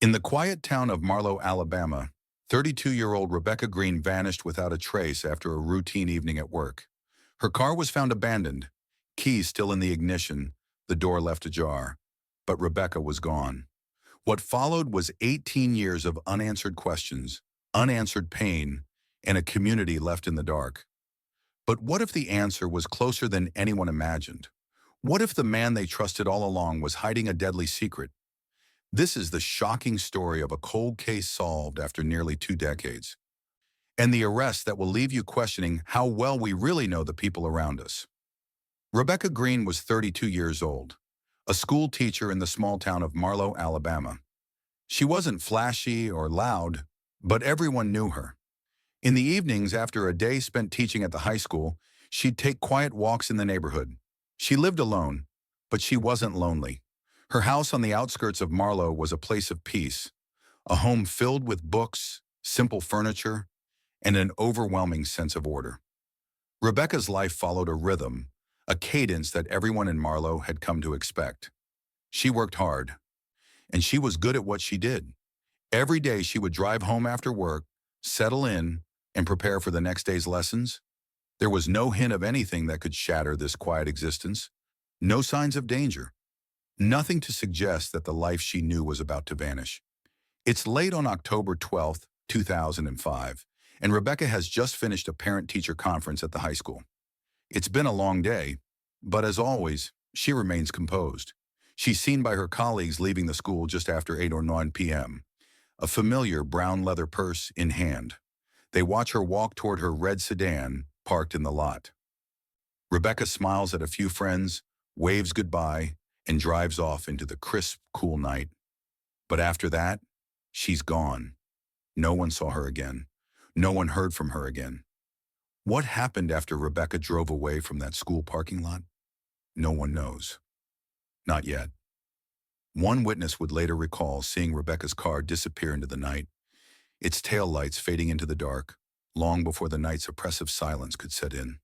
In the quiet town of Marlowe, Alabama, 32-year-old Rebecca Greene vanished without a trace after a routine evening at work. Her car was found abandoned, keys still in the ignition, the door left ajar. But Rebecca was gone. What followed was 18 years of unanswered questions, unanswered pain, and a community left in the dark. But what if the answer was closer than anyone imagined? What if the man they trusted all along was hiding a deadly secret? This is the shocking story of a cold case solved after nearly 2 decades, and the arrest that will leave you questioning how well we really know the people around us. Rebecca Greene was 32 years old, a school teacher in the small town of Marlowe, Alabama. She wasn't flashy or loud, but everyone knew her. In the evenings after a day spent teaching at the high school, she'd take quiet walks in the neighborhood. She lived alone, but she wasn't lonely. Her house on the outskirts of Marlowe was a place of peace, a home filled with books, simple furniture, and an overwhelming sense of order. Rebecca's life followed a rhythm, a cadence that everyone in Marlowe had come to expect. She worked hard, and she was good at what she did. Every day she would drive home after work, settle in, and prepare for the next day's lessons. There was no hint of anything that could shatter this quiet existence, no signs of danger. Nothing to suggest that the life she knew was about to vanish. It's late on October 12th, 2005, and Rebecca has just finished a parent-teacher conference at the high school. It's been a long day, but as always, she remains composed. She's seen by her colleagues leaving the school just after 8 or 9 p.m., a familiar brown leather purse in hand. They watch her walk toward her red sedan parked in the lot. Rebecca smiles at a few friends, waves goodbye, and drives off into the crisp, cool night. But after that, she's gone. No one saw her again. No one heard from her again. What happened after Rebecca drove away from that school parking lot? No one knows. Not yet. One witness would later recall seeing Rebecca's car disappear into the night, its taillights fading into the dark, long before the night's oppressive silence could set in.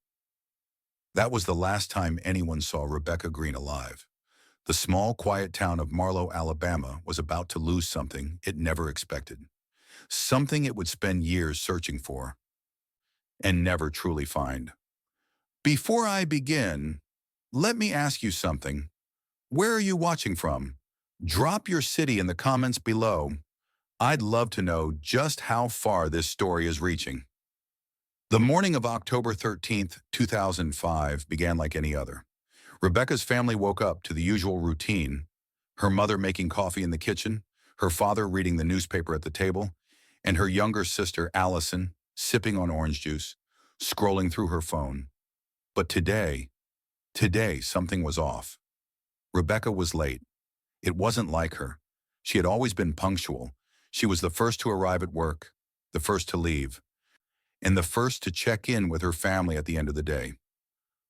That was the last time anyone saw Rebecca Greene alive. The small, quiet town of Marlowe, Alabama was about to lose something it never expected, something it would spend years searching for and never truly find. Before I begin, let me ask you something. Where are you watching from? Drop your city in the comments below. I'd love to know just how far this story is reaching. The morning of October 13th, 2005 began like any other. Rebecca's family woke up to the usual routine, her mother making coffee in the kitchen, her father reading the newspaper at the table, and her younger sister, Allison, sipping on orange juice, scrolling through her phone. But today, something was off. Rebecca was late. It wasn't like her. She had always been punctual. She was the first to arrive at work, the first to leave, and the first to check in with her family at the end of the day.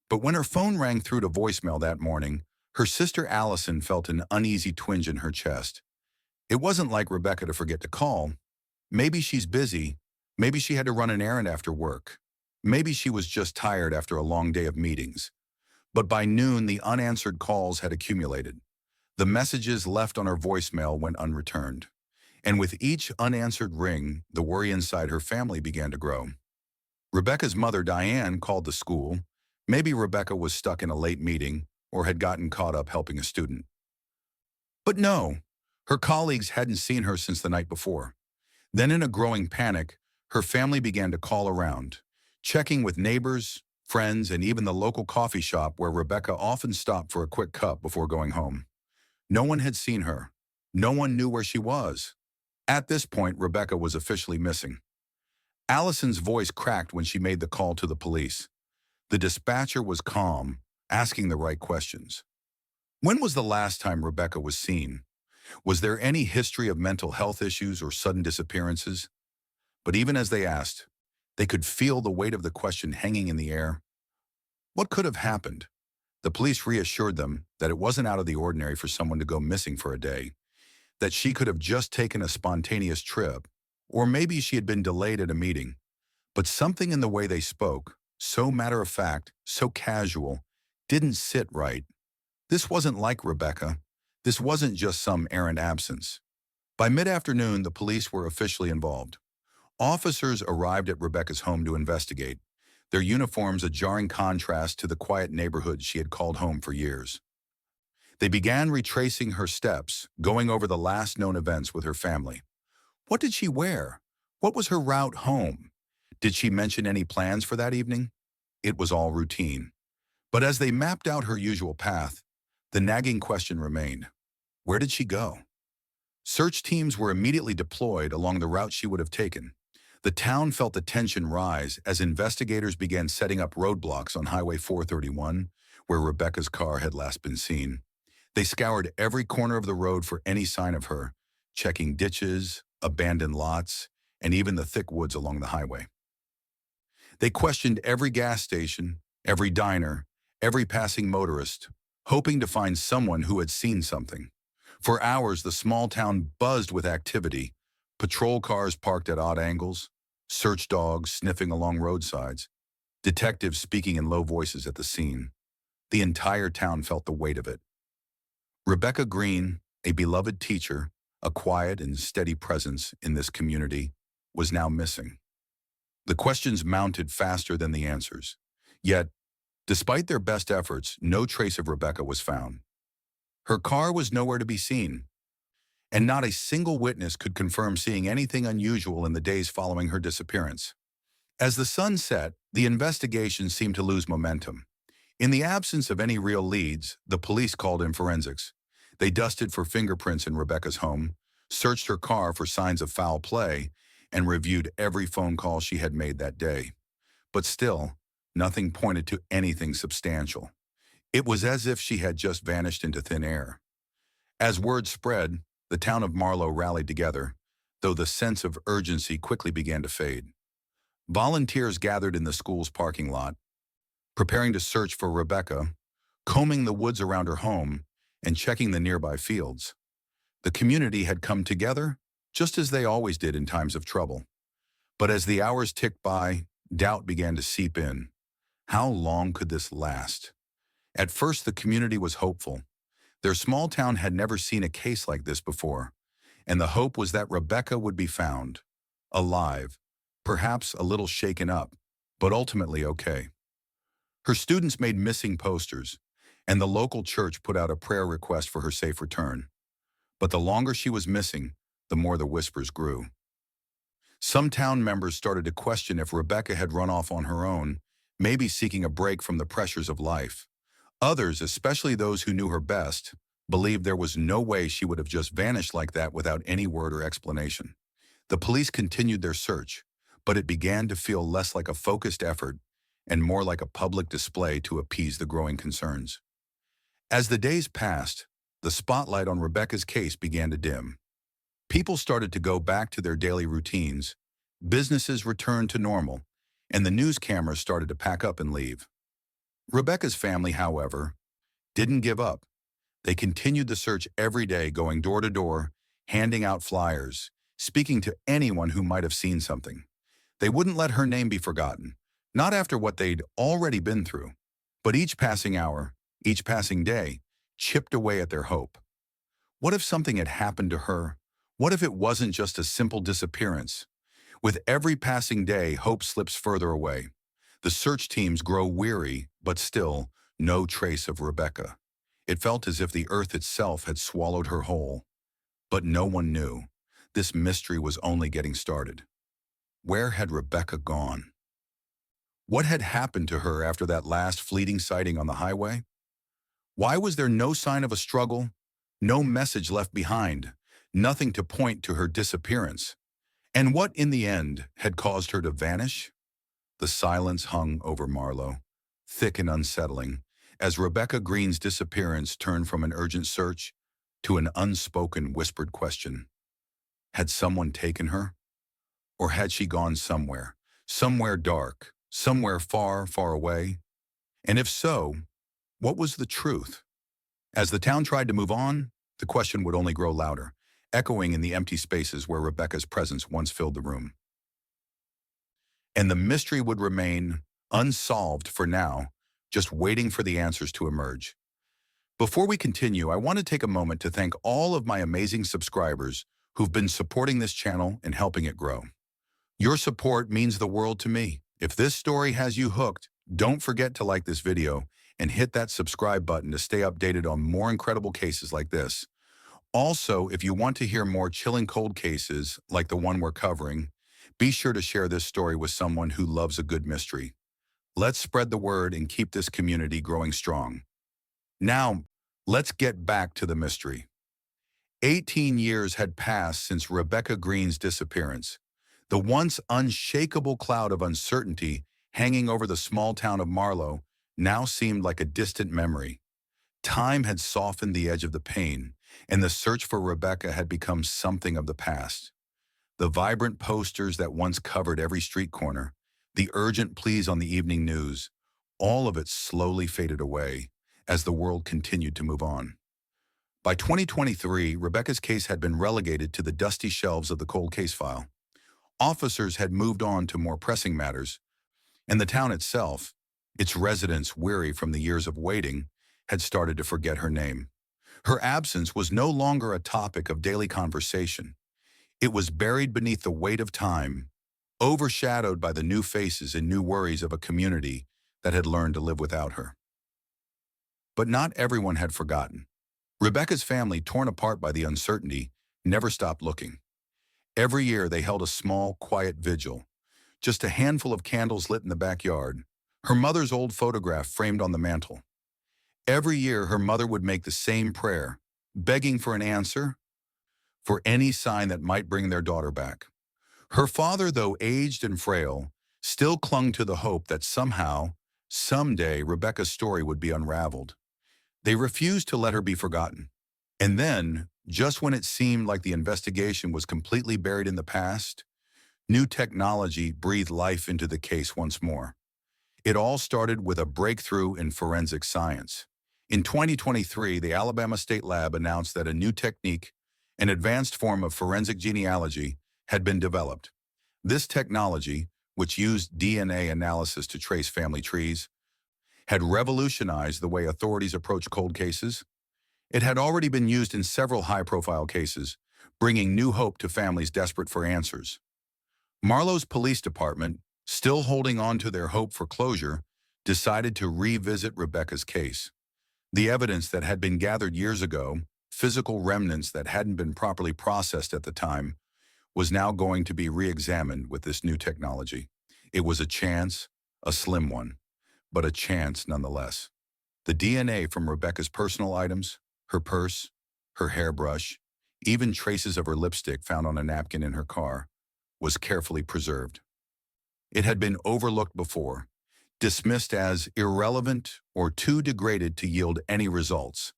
But when her phone rang through to voicemail that morning, her sister Allison felt an uneasy twinge in her chest. It wasn't like Rebecca to forget to call. Maybe she's busy. Maybe she had to run an errand after work. Maybe she was just tired after a long day of meetings. But by noon, the unanswered calls had accumulated. The messages left on her voicemail went unreturned. And with each unanswered ring, the worry inside her family began to grow. Rebecca's mother, Diane, called the school. Maybe Rebecca was stuck in a late meeting or had gotten caught up helping a student. But no, her colleagues hadn't seen her since the night before. Then in a growing panic, her family began to call around, checking with neighbors, friends, and even the local coffee shop where Rebecca often stopped for a quick cup before going home. No one had seen her. No one knew where she was. At this point, Rebecca was officially missing. Allison's voice cracked when she made the call to the police. The dispatcher was calm, asking the right questions. When was the last time Rebecca was seen? Was there any history of mental health issues or sudden disappearances? But even as they asked, they could feel the weight of the question hanging in the air. What could have happened? The police reassured them that it wasn't out of the ordinary for someone to go missing for a day, that she could have just taken a spontaneous trip, or maybe she had been delayed at a meeting. But something in the way they spoke, so matter-of-fact, so casual, didn't sit right. This wasn't like Rebecca. This wasn't just some errant absence. By mid-afternoon, the police were officially involved. Officers arrived at Rebecca's home to investigate, their uniforms a jarring contrast to the quiet neighborhood she had called home for years. They began retracing her steps, going over the last known events with her family. What did she wear? What was her route home? Did she mention any plans for that evening? It was all routine. But as they mapped out her usual path, the nagging question remained. Where did she go? Search teams were immediately deployed along the route she would have taken. The town felt the tension rise as investigators began setting up roadblocks on Highway 431, where Rebecca's car had last been seen. They scoured every corner of the road for any sign of her, checking ditches, abandoned lots, and even the thick woods along the highway. They questioned every gas station, every diner, every passing motorist, hoping to find someone who had seen something. For hours, the small town buzzed with activity, patrol cars parked at odd angles, search dogs sniffing along roadsides, detectives speaking in low voices at the scene. The entire town felt the weight of it. Rebecca Greene, a beloved teacher, a quiet and steady presence in this community, was now missing. The questions mounted faster than the answers. Yet, despite their best efforts, no trace of Rebecca was found. Her car was nowhere to be seen, and not a single witness could confirm seeing anything unusual in the days following her disappearance. As the sun set, the investigation seemed to lose momentum. In the absence of any real leads, the police called in forensics. They dusted for fingerprints in Rebecca's home, searched her car for signs of foul play, and reviewed every phone call she had made that day. But still, nothing pointed to anything substantial. It was as if she had just vanished into thin air. As word spread, the town of Marlowe rallied together, though the sense of urgency quickly began to fade. Volunteers gathered in the school's parking lot, preparing to search for Rebecca, combing the woods around her home, and checking the nearby fields. The community had come together, just as they always did in times of trouble. But as the hours ticked by, doubt began to seep in. How long could this last? At first, the community was hopeful. Their small town had never seen a case like this before, and the hope was that Rebecca would be found, alive, perhaps a little shaken up, but ultimately okay. Her students made missing posters, and the local church put out a prayer request for her safe return. But the longer she was missing, the more the whispers grew. Some town members started to question if Rebecca had run off on her own, maybe seeking a break from the pressures of life. Others, especially those who knew her best, believed there was no way she would have just vanished like that without any word or explanation. The police continued their search, but it began to feel less like a focused effort and more like a public display to appease the growing concerns. As the days passed, the spotlight on Rebecca's case began to dim. People started to go back to their daily routines, businesses returned to normal, and the news cameras started to pack up and leave. Rebecca's family, however, didn't give up. They continued the search every day, going door to door, handing out flyers, speaking to anyone who might have seen something. They wouldn't let her name be forgotten, not after what they'd already been through. But each passing hour, each passing day, chipped away at their hope. What if something had happened to her? What if it wasn't just a simple disappearance? With every passing day, hope slips further away. The search teams grow weary, but still, no trace of Rebecca. It felt as if the earth itself had swallowed her whole. But no one knew. This mystery was only getting started. Where had Rebecca gone? What had happened to her after that last fleeting sighting on the highway? Why was there no sign of a struggle, no message left behind, nothing to point to her disappearance? And what, in the end, had caused her to vanish? The silence hung over Marlowe, thick and unsettling, as Rebecca Greene's disappearance turned from an urgent search to an unspoken whispered question. Had someone taken her? Or had she gone somewhere dark, somewhere far, far away? And if so, what was the truth? As the town tried to move on, the question would only grow louder, echoing in the empty spaces where Rebecca's presence once filled the room. And the mystery would remain unsolved for now, just waiting for the answers to emerge. Before we continue, I want to take a moment to thank all of my amazing subscribers who've been supporting this channel and helping it grow. Your support means the world to me. If this story has you hooked, don't forget to like this video and hit that subscribe button to stay updated on more incredible cases like this. Also, if you want to hear more chilling cold cases like the one we're covering, be sure to share this story with someone who loves a good mystery. Let's spread the word and keep this community growing strong. Now, let's get back to the mystery. 18 years had passed since Rebecca Greene's disappearance. The once unshakable cloud of uncertainty hanging over the small town of Marlowe now seemed like a distant memory. Time had softened the edge of the pain, and the search for Rebecca had become something of the past. The vibrant posters that once covered every street corner, the urgent pleas on the evening news, all of it slowly faded away as the world continued to move on. By 2023, Rebecca's case had been relegated to the dusty shelves of the cold case file. Officers had moved on to more pressing matters, and the town itself, its residents weary from the years of waiting, had started to forget her name. Her absence was no longer a topic of daily conversation. It was buried beneath the weight of time, overshadowed by the new faces and new worries of a community that had learned to live without her. But not everyone had forgotten. Rebecca's family, torn apart by the uncertainty, never stopped looking. Every year they held a small, quiet vigil, just a handful of candles lit in the backyard, her mother's old photograph framed on the mantel. Every year her mother would make the same prayer, begging for an answer, for any sign that might bring their daughter back. Her father, though aged and frail, still clung to the hope that somehow, someday, Rebecca's story would be unraveled. They refused to let her be forgotten. And then, just when it seemed like the investigation was completely buried in the past, new technology breathed life into the case once more. It all started with a breakthrough in forensic science. In 2023, the Alabama State Lab announced that a new technique, an advanced form of forensic genealogy, had been developed. This technology, which used DNA analysis to trace family trees, had revolutionized the way authorities approach cold cases. It had already been used in several high-profile cases, bringing new hope to families desperate for answers. Marlowe's police department, still holding on to their hope for closure, decided to revisit Rebecca's case. The evidence that had been gathered years ago, physical remnants that hadn't been properly processed at the time, was now going to be re-examined with this new technology. It was a chance, a slim one, but a chance nonetheless. The DNA from Rebecca's personal items, her purse, her hairbrush, even traces of her lipstick found on a napkin in her car, was carefully preserved. It had been overlooked before, dismissed as irrelevant or too degraded to yield any results.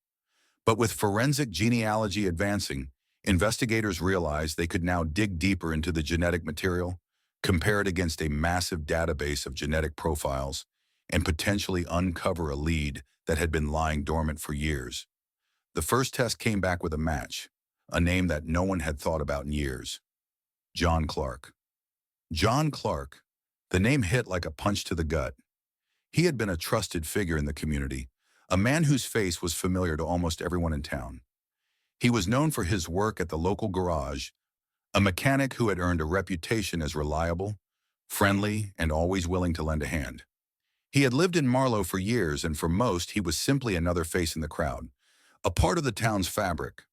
But with forensic genealogy advancing, investigators realized they could now dig deeper into the genetic material, compare it against a massive database of genetic profiles, and potentially uncover a lead that had been lying dormant for years. The first test came back with a match, a name that no one had thought about in years: John Clark. John Clark, the name hit like a punch to the gut. He had been a trusted figure in the community, a man whose face was familiar to almost everyone in town. He was known for his work at the local garage, a mechanic who had earned a reputation as reliable, friendly, and always willing to lend a hand. He had lived in Marlowe for years, and for most, he was simply another face in the crowd, a part of the town's fabric.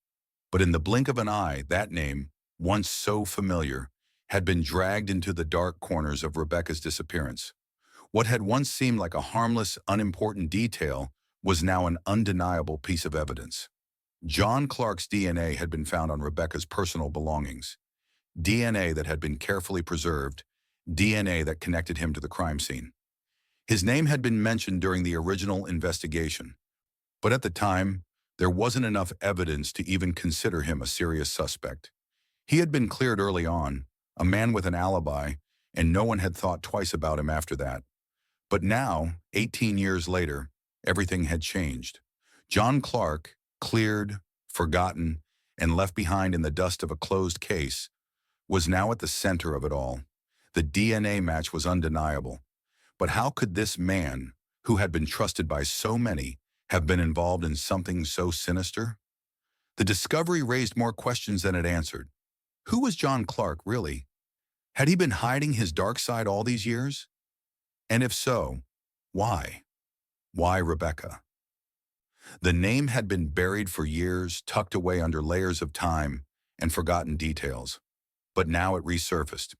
But in the blink of an eye, that name, once so familiar, had been dragged into the dark corners of Rebecca's disappearance. What had once seemed like a harmless, unimportant detail was now an undeniable piece of evidence. John Clark's DNA had been found on Rebecca's personal belongings, DNA that had been carefully preserved, DNA that connected him to the crime scene. His name had been mentioned during the original investigation, but at the time, there wasn't enough evidence to even consider him a serious suspect. He had been cleared early on, a man with an alibi, and no one had thought twice about him after that. But now, 18 years later, everything had changed. John Clark, cleared, forgotten, and left behind in the dust of a closed case, was now at the center of it all. The DNA match was undeniable. But how could this man, who had been trusted by so many, have been involved in something so sinister? The discovery raised more questions than it answered. Who was John Clark, really? Had he been hiding his dark side all these years? And if so, why? Why Rebecca? The name had been buried for years, tucked away under layers of time and forgotten details. But now it resurfaced.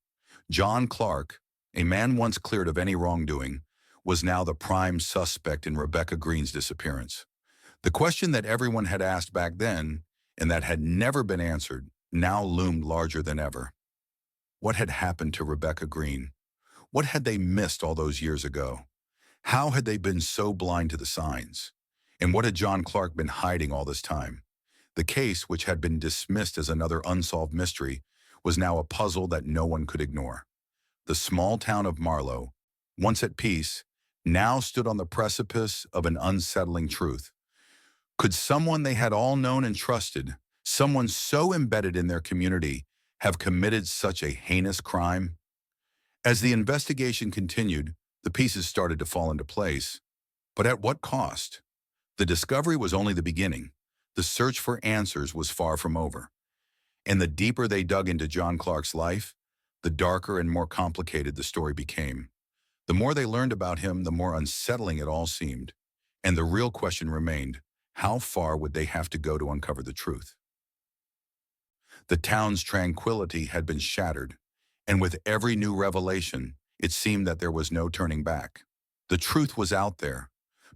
John Clark, a man once cleared of any wrongdoing, was now the prime suspect in Rebecca Greene's disappearance. The question that everyone had asked back then, and that had never been answered, now loomed larger than ever. What had happened to Rebecca Greene? What had they missed all those years ago? How had they been so blind to the signs? And what had John Clark been hiding all this time? The case, which had been dismissed as another unsolved mystery, was now a puzzle that no one could ignore. The small town of Marlowe, once at peace, now stood on the precipice of an unsettling truth. Could someone they had all known and trusted, someone so embedded in their community, have committed such a heinous crime? As the investigation continued, the pieces started to fall into place. But at what cost? The discovery was only the beginning. The search for answers was far from over. And the deeper they dug into John Clark's life, the darker and more complicated the story became. The more they learned about him, the more unsettling it all seemed. And the real question remained, how far would they have to go to uncover the truth? The town's tranquility had been shattered, and with every new revelation, it seemed that there was no turning back. The truth was out there,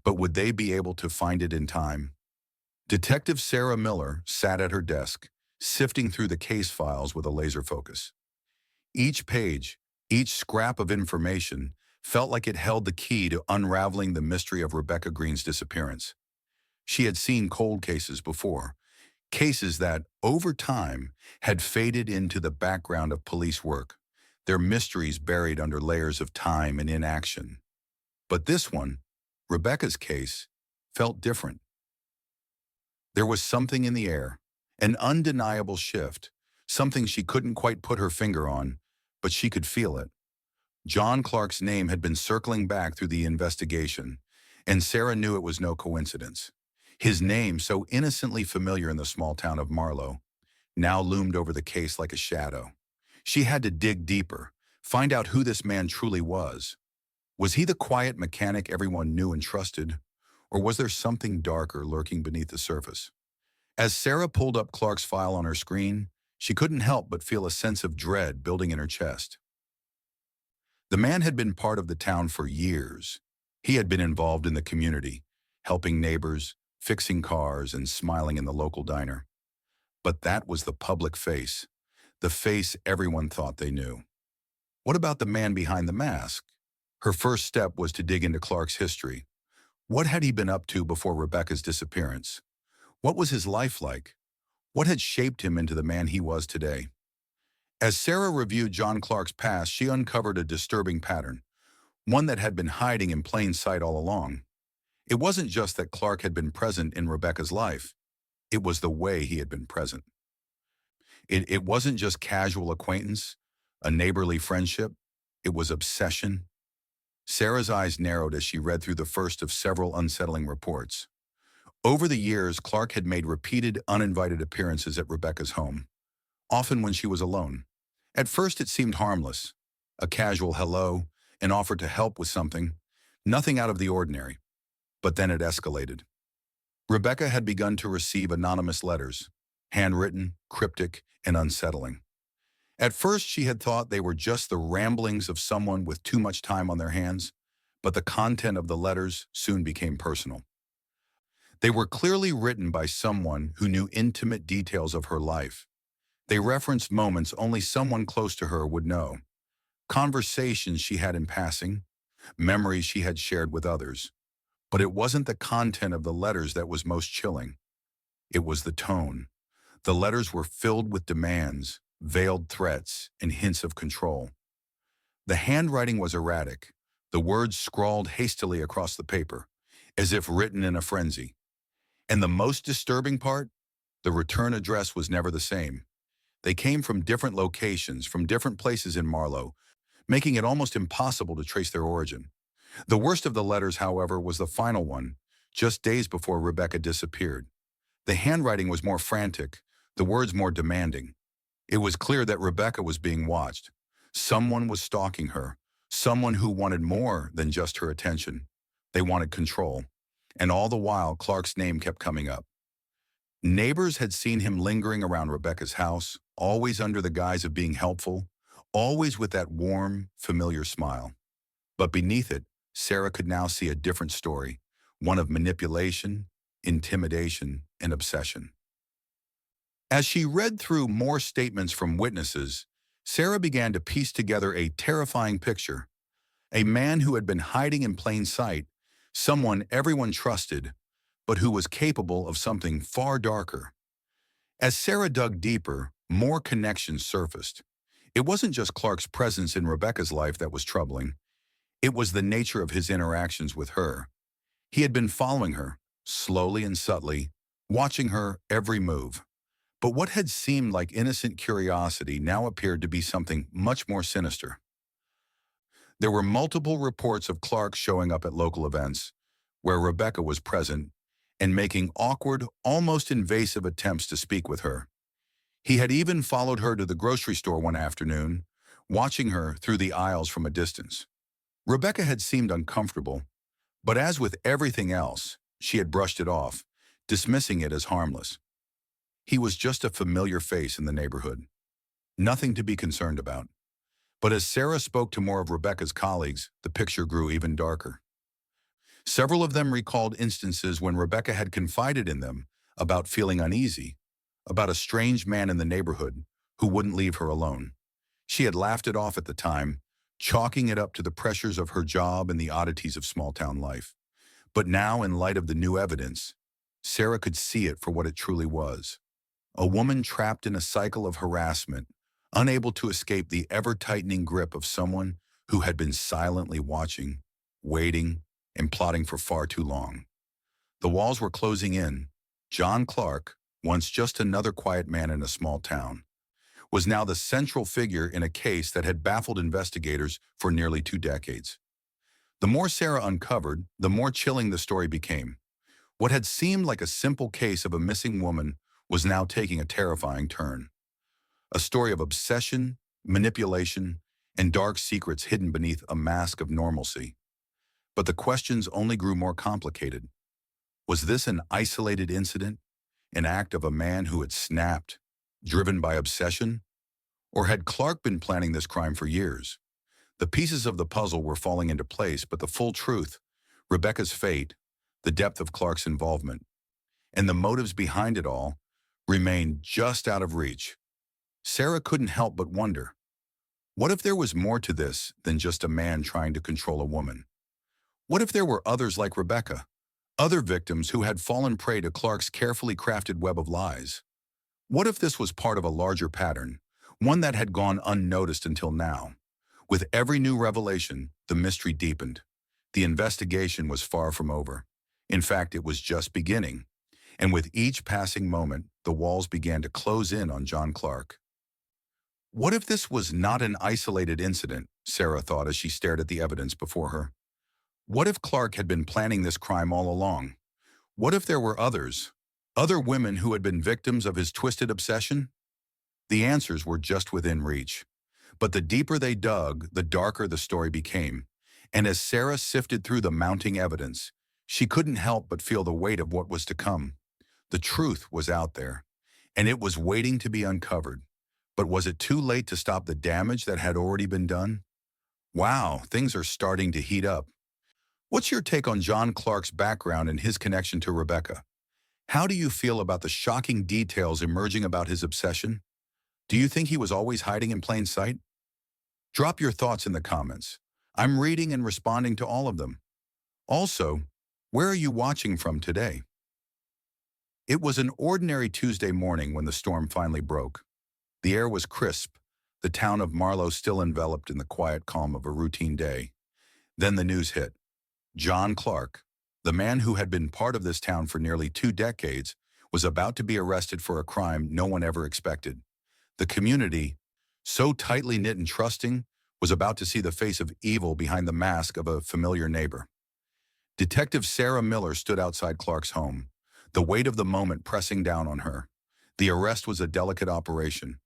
but would they be able to find it in time? Detective Sarah Miller sat at her desk, sifting through the case files with a laser focus. Each page, each scrap of information, felt like it held the key to unraveling the mystery of Rebecca Greene's disappearance. She had seen cold cases before, cases that, over time, had faded into the background of police work, their mysteries buried under layers of time and inaction. But this one, Rebecca's case, felt different. There was something in the air, an undeniable shift, something she couldn't quite put her finger on, but she could feel it. John Clark's name had been circling back through the investigation, and Sarah knew it was no coincidence. His name, so innocently familiar in the small town of Marlowe, now loomed over the case like a shadow. She had to dig deeper, find out who this man truly was. Was he the quiet mechanic everyone knew and trusted, or was there something darker lurking beneath the surface? As Sarah pulled up Clark's file on her screen, she couldn't help but feel a sense of dread building in her chest. The man had been part of the town for years. He had been involved in the community, helping neighbors, fixing cars, and smiling in the local diner. But that was the public face, the face everyone thought they knew. What about the man behind the mask? Her first step was to dig into Clark's history. What had he been up to before Rebecca's disappearance? What was his life like? What had shaped him into the man he was today? As Sarah reviewed John Clark's past, she uncovered a disturbing pattern, one that had been hiding in plain sight all along. It wasn't just that Clark had been present in Rebecca's life. It was the way he had been present. It wasn't just casual acquaintance, a neighborly friendship. It was obsession. Sarah's eyes narrowed as she read through the first of several unsettling reports. Over the years, Clark had made repeated uninvited appearances at Rebecca's home, often when she was alone. At first it seemed harmless, a casual hello, an offer to help with something, nothing out of the ordinary. But then it escalated. Rebecca had begun to receive anonymous letters, handwritten, cryptic, and unsettling. At first she had thought they were just the ramblings of someone with too much time on their hands, but the content of the letters soon became personal. They were clearly written by someone who knew intimate details of her life. They referenced moments only someone close to her would know, conversations she had in passing, memories she had shared with others. But it wasn't the content of the letters that was most chilling. It was the tone. The letters were filled with demands, veiled threats, and hints of control. The handwriting was erratic, the words scrawled hastily across the paper, as if written in a frenzy. And the most disturbing part? The return address was never the same. They came from different locations, from different places in Marlowe, making it almost impossible to trace their origin. The worst of the letters, however, was the final one, just days before Rebecca disappeared. The handwriting was more frantic, the words more demanding. It was clear that Rebecca was being watched. Someone was stalking her, someone who wanted more than just her attention. They wanted control. And all the while, Clark's name kept coming up. Neighbors had seen him lingering around Rebecca's house, always under the guise of being helpful, always with that warm, familiar smile. But beneath it, Sarah could now see a different story, one of manipulation, intimidation, and obsession. As she read through more statements from witnesses, Sarah began to piece together a terrifying picture. A man who had been hiding in plain sight, someone everyone trusted, but who was capable of something far darker. As Sarah dug deeper, more connections surfaced. It wasn't just Clark's presence in Rebecca's life that was troubling. It was the nature of his interactions with her. He had been following her, slowly and subtly, watching her every move. But what had seemed like innocent curiosity now appeared to be something much more sinister. There were multiple reports of Clark showing up at local events, where Rebecca was present, and making awkward, almost invasive attempts to speak with her. He had even followed her to the grocery store one afternoon, watching her through the aisles from a distance. Rebecca had seemed uncomfortable, but as with everything else, she had brushed it off, dismissing it as harmless. He was just a familiar face in the neighborhood. Nothing to be concerned about. But as Sarah spoke to more of Rebecca's colleagues, the picture grew even darker. Several of them recalled instances when Rebecca had confided in them about feeling uneasy, about a strange man in the neighborhood who wouldn't leave her alone. She had laughed it off at the time, chalking it up to the pressures of her job and the oddities of small-town life. But now, in light of the new evidence, Sarah could see it for what it truly was. A woman trapped in a cycle of harassment, unable to escape the ever-tightening grip of someone who had been silently watching, waiting, and plotting for far too long. The walls were closing in. John Clark, once just another quiet man in a small town, was now the central figure in a case that had baffled investigators for nearly 2 decades. The more Sarah uncovered, the more chilling the story became. What had seemed like a simple case of a missing woman was now taking a terrifying turn. A story of obsession, manipulation, and dark secrets hidden beneath a mask of normalcy. But the questions only grew more complicated. Was this an isolated incident, an act of a man who had snapped, driven by obsession? Or had Clark been planning this crime for years? The pieces of the puzzle were falling into place, but the full truth, Rebecca's fate, the depth of Clark's involvement, and the motives behind it all remained just out of reach. Sarah couldn't help but wonder, what if there was more to this than just a man trying to control a woman? What if there were others like Rebecca, other victims who had fallen prey to Clark's carefully crafted web of lies? What if this was part of a larger pattern, one that had gone unnoticed until now? With every new revelation, the mystery deepened. The investigation was far from over. In fact, it was just beginning. And with each passing moment, the walls began to close in on John Clark. What if this was not an isolated incident, Sarah thought as she stared at the evidence before her. What if Clark had been planning this crime all along? What if there were others, other women who had been victims of his twisted obsession? The answers were just within reach. But the deeper they dug, the darker the story became. And as Sarah sifted through the mounting evidence, she couldn't help but feel the weight of what was to come. The truth was out there, and it was waiting to be uncovered. But was it too late to stop the damage that had already been done? Wow, things are starting to heat up. What's your take on John Clark's background and his connection to Rebecca? How do you feel about the shocking details emerging about his obsession? Do you think he was always hiding in plain sight? Drop your thoughts in the comments. I'm reading and responding to all of them. Also, where are you watching from today? It was an ordinary Tuesday morning when the storm finally broke. The air was crisp, the town of Marlowe still enveloped in the quiet calm of a routine day. Then the news hit. John Clark, the man who had been part of this town for nearly 2 decades, was about to be arrested for a crime no one ever expected. The community, so tightly knit and trusting, was about to see the face of evil behind the mask of a familiar neighbor. Detective Sarah Miller stood outside Clark's home, the weight of the moment pressing down on her. The arrest was a delicate operation.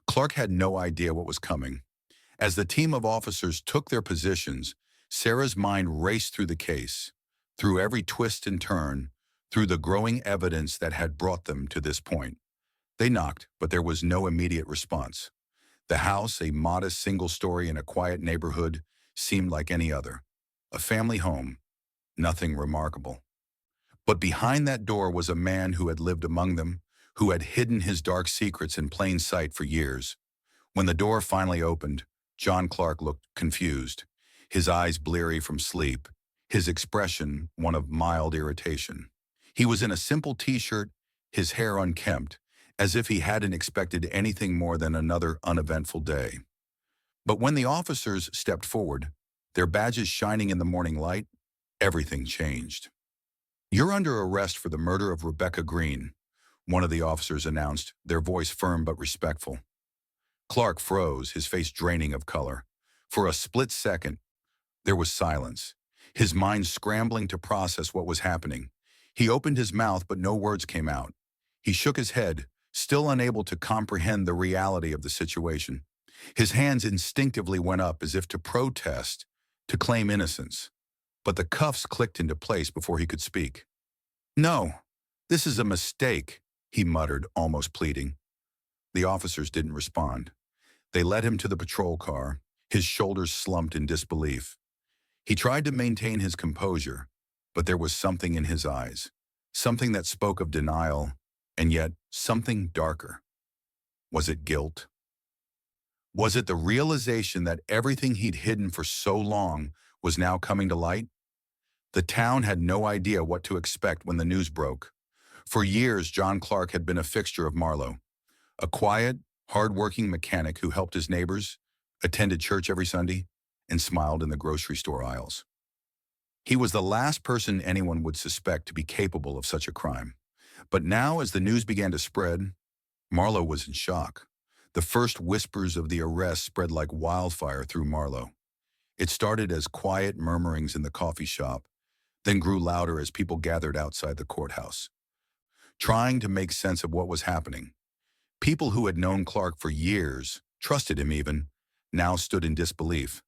Clark had no idea what was coming. As the team of officers took their positions, Sarah's mind raced through the case, through every twist and turn, through the growing evidence that had brought them to this point. They knocked, but there was no immediate response. The house, a modest single story in a quiet neighborhood, seemed like any other. A family home, nothing remarkable. But behind that door was a man who had lived among them, who had hidden his dark secrets in plain sight for years. When the door finally opened, John Clark looked confused, his eyes bleary from sleep, his expression one of mild irritation. He was in a simple t-shirt, his hair unkempt, as if he hadn't expected anything more than another uneventful day. But when the officers stepped forward, their badges shining in the morning light, everything changed. "You're under arrest for the murder of Rebecca Greene," one of the officers announced, their voice firm but respectful. Clark froze, his face draining of color. For a split second, there was silence, his mind scrambling to process what was happening. He opened his mouth, but no words came out. He shook his head, still unable to comprehend the reality of the situation. His hands instinctively went up as if to protest, to claim innocence. But the cuffs clicked into place before he could speak. "No, this is a mistake," he muttered, almost pleading. The officers didn't respond. They led him to the patrol car, his shoulders slumped in disbelief. He tried to maintain his composure, but there was something in his eyes, something that spoke of denial, and yet something darker. Was it guilt? Was it the realization that everything he'd hidden for so long was now coming to light? The town had no idea what to expect when the news broke. For years, John Clark had been a fixture of Marlowe, a quiet, hard-working mechanic who helped his neighbors, attended church every Sunday, and smiled in the grocery store aisles. He was the last person anyone would suspect to be capable of such a crime. But now, as the news began to spread, Marlowe was in shock. The first whispers of the arrest spread like wildfire through Marlowe. It started as quiet murmurings in the coffee shop, then grew louder as people gathered outside the courthouse, trying to make sense of what was happening. People who had known Clark for years, trusted him even, now stood in disbelief.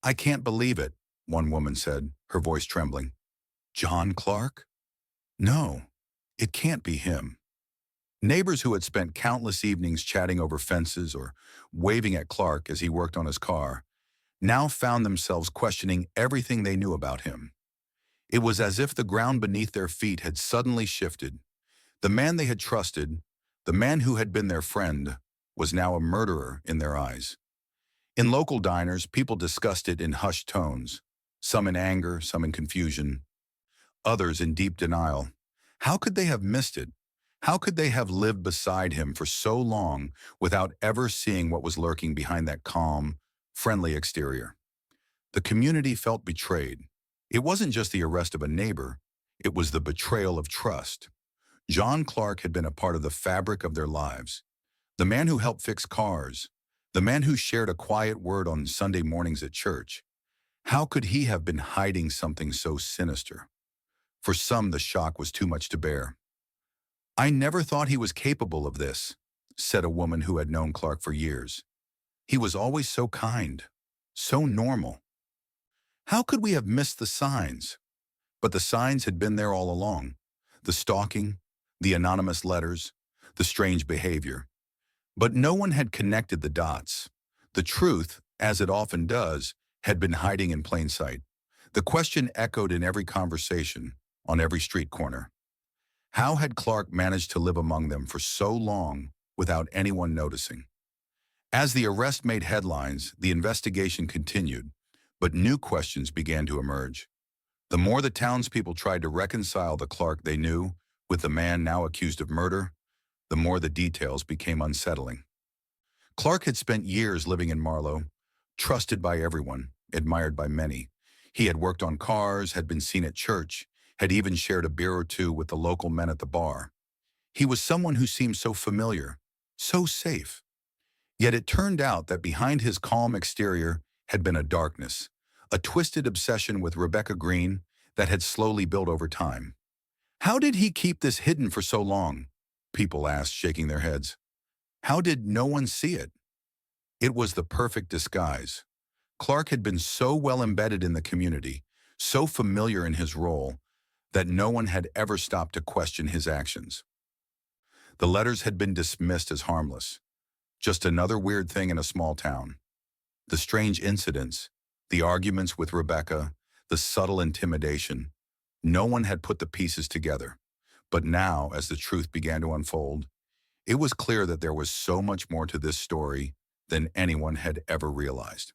"I can't believe it," one woman said, her voice trembling. "John Clark? No, it can't be him." Neighbors who had spent countless evenings chatting over fences or waving at Clark as he worked on his car now found themselves questioning everything they knew about him. It was as if the ground beneath their feet had suddenly shifted. The man they had trusted, the man who had been their friend, was now a murderer in their eyes. In local diners, people discussed it in hushed tones, some in anger, some in confusion, others in deep denial. How could they have missed it? How could they have lived beside him for so long without ever seeing what was lurking behind that calm, friendly exterior? The community felt betrayed. It wasn't just the arrest of a neighbor, it was the betrayal of trust. John Clark had been a part of the fabric of their lives. The man who helped fix cars, the man who shared a quiet word on Sunday mornings at church. How could he have been hiding something so sinister? For some, the shock was too much to bear. "I never thought he was capable of this," said a woman who had known Clark for years. "He was always so kind, so normal. How could we have missed the signs?" But the signs had been there all along. The stalking, the anonymous letters, the strange behavior. But no one had connected the dots. The truth, as it often does, had been hiding in plain sight. The question echoed in every conversation, on every street corner. How had Clark managed to live among them for so long without anyone noticing? As the arrest made headlines, the investigation continued, but new questions began to emerge. The more the townspeople tried to reconcile the Clark they knew with the man now accused of murder, the more the details became unsettling. Clark had spent years living in Marlowe, trusted by everyone, admired by many. He had worked on cars, had been seen at church, had even shared a beer or two with the local men at the bar. He was someone who seemed so familiar, so safe. Yet it turned out that behind his calm exterior had been a darkness, a twisted obsession with Rebecca Greene that had slowly built over time. How did he keep this hidden for so long? People asked, shaking their heads. How did no one see it? It was the perfect disguise. Clark had been so well embedded in the community, so familiar in his role, that no one had ever stopped to question his actions. The letters had been dismissed as harmless, just another weird thing in a small town. The strange incidents, the arguments with Rebecca, the subtle intimidation, no one had put the pieces together. But now, as the truth began to unfold, it was clear that there was so much more to this story than anyone had ever realized.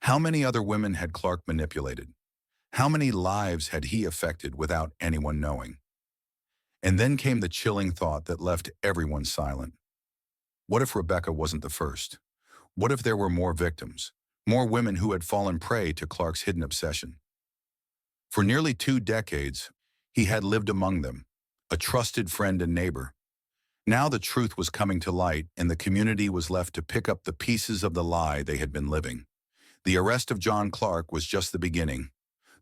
How many other women had Clark manipulated? How many lives had he affected without anyone knowing? And then came the chilling thought that left everyone silent. What if Rebecca wasn't the first? What if there were more victims, more women who had fallen prey to Clark's hidden obsession? For nearly 2 decades, he had lived among them, a trusted friend and neighbor. Now the truth was coming to light, and the community was left to pick up the pieces of the lie they had been living. The arrest of John Clark was just the beginning.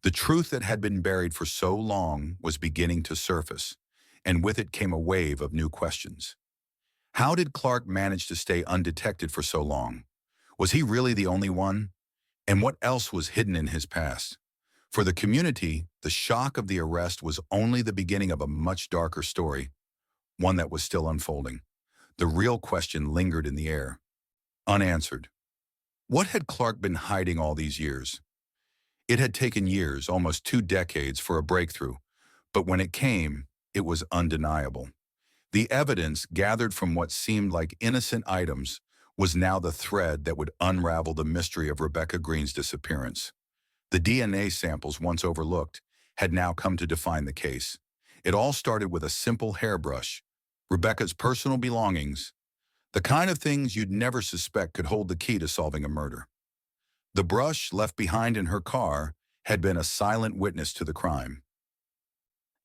The truth that had been buried for so long was beginning to surface, and with it came a wave of new questions. How did Clark manage to stay undetected for so long? Was he really the only one? And what else was hidden in his past? For the community, the shock of the arrest was only the beginning of a much darker story, one that was still unfolding. The real question lingered in the air, unanswered. What had Clark been hiding all these years? It had taken years, almost 2 decades, for a breakthrough, but when it came, it was undeniable. The evidence gathered from what seemed like innocent items was now the thread that would unravel the mystery of Rebecca Greene's disappearance. The DNA samples once overlooked had now come to define the case. It all started with a simple hairbrush, Rebecca's personal belongings, the kind of things you'd never suspect could hold the key to solving a murder. The brush left behind in her car had been a silent witness to the crime.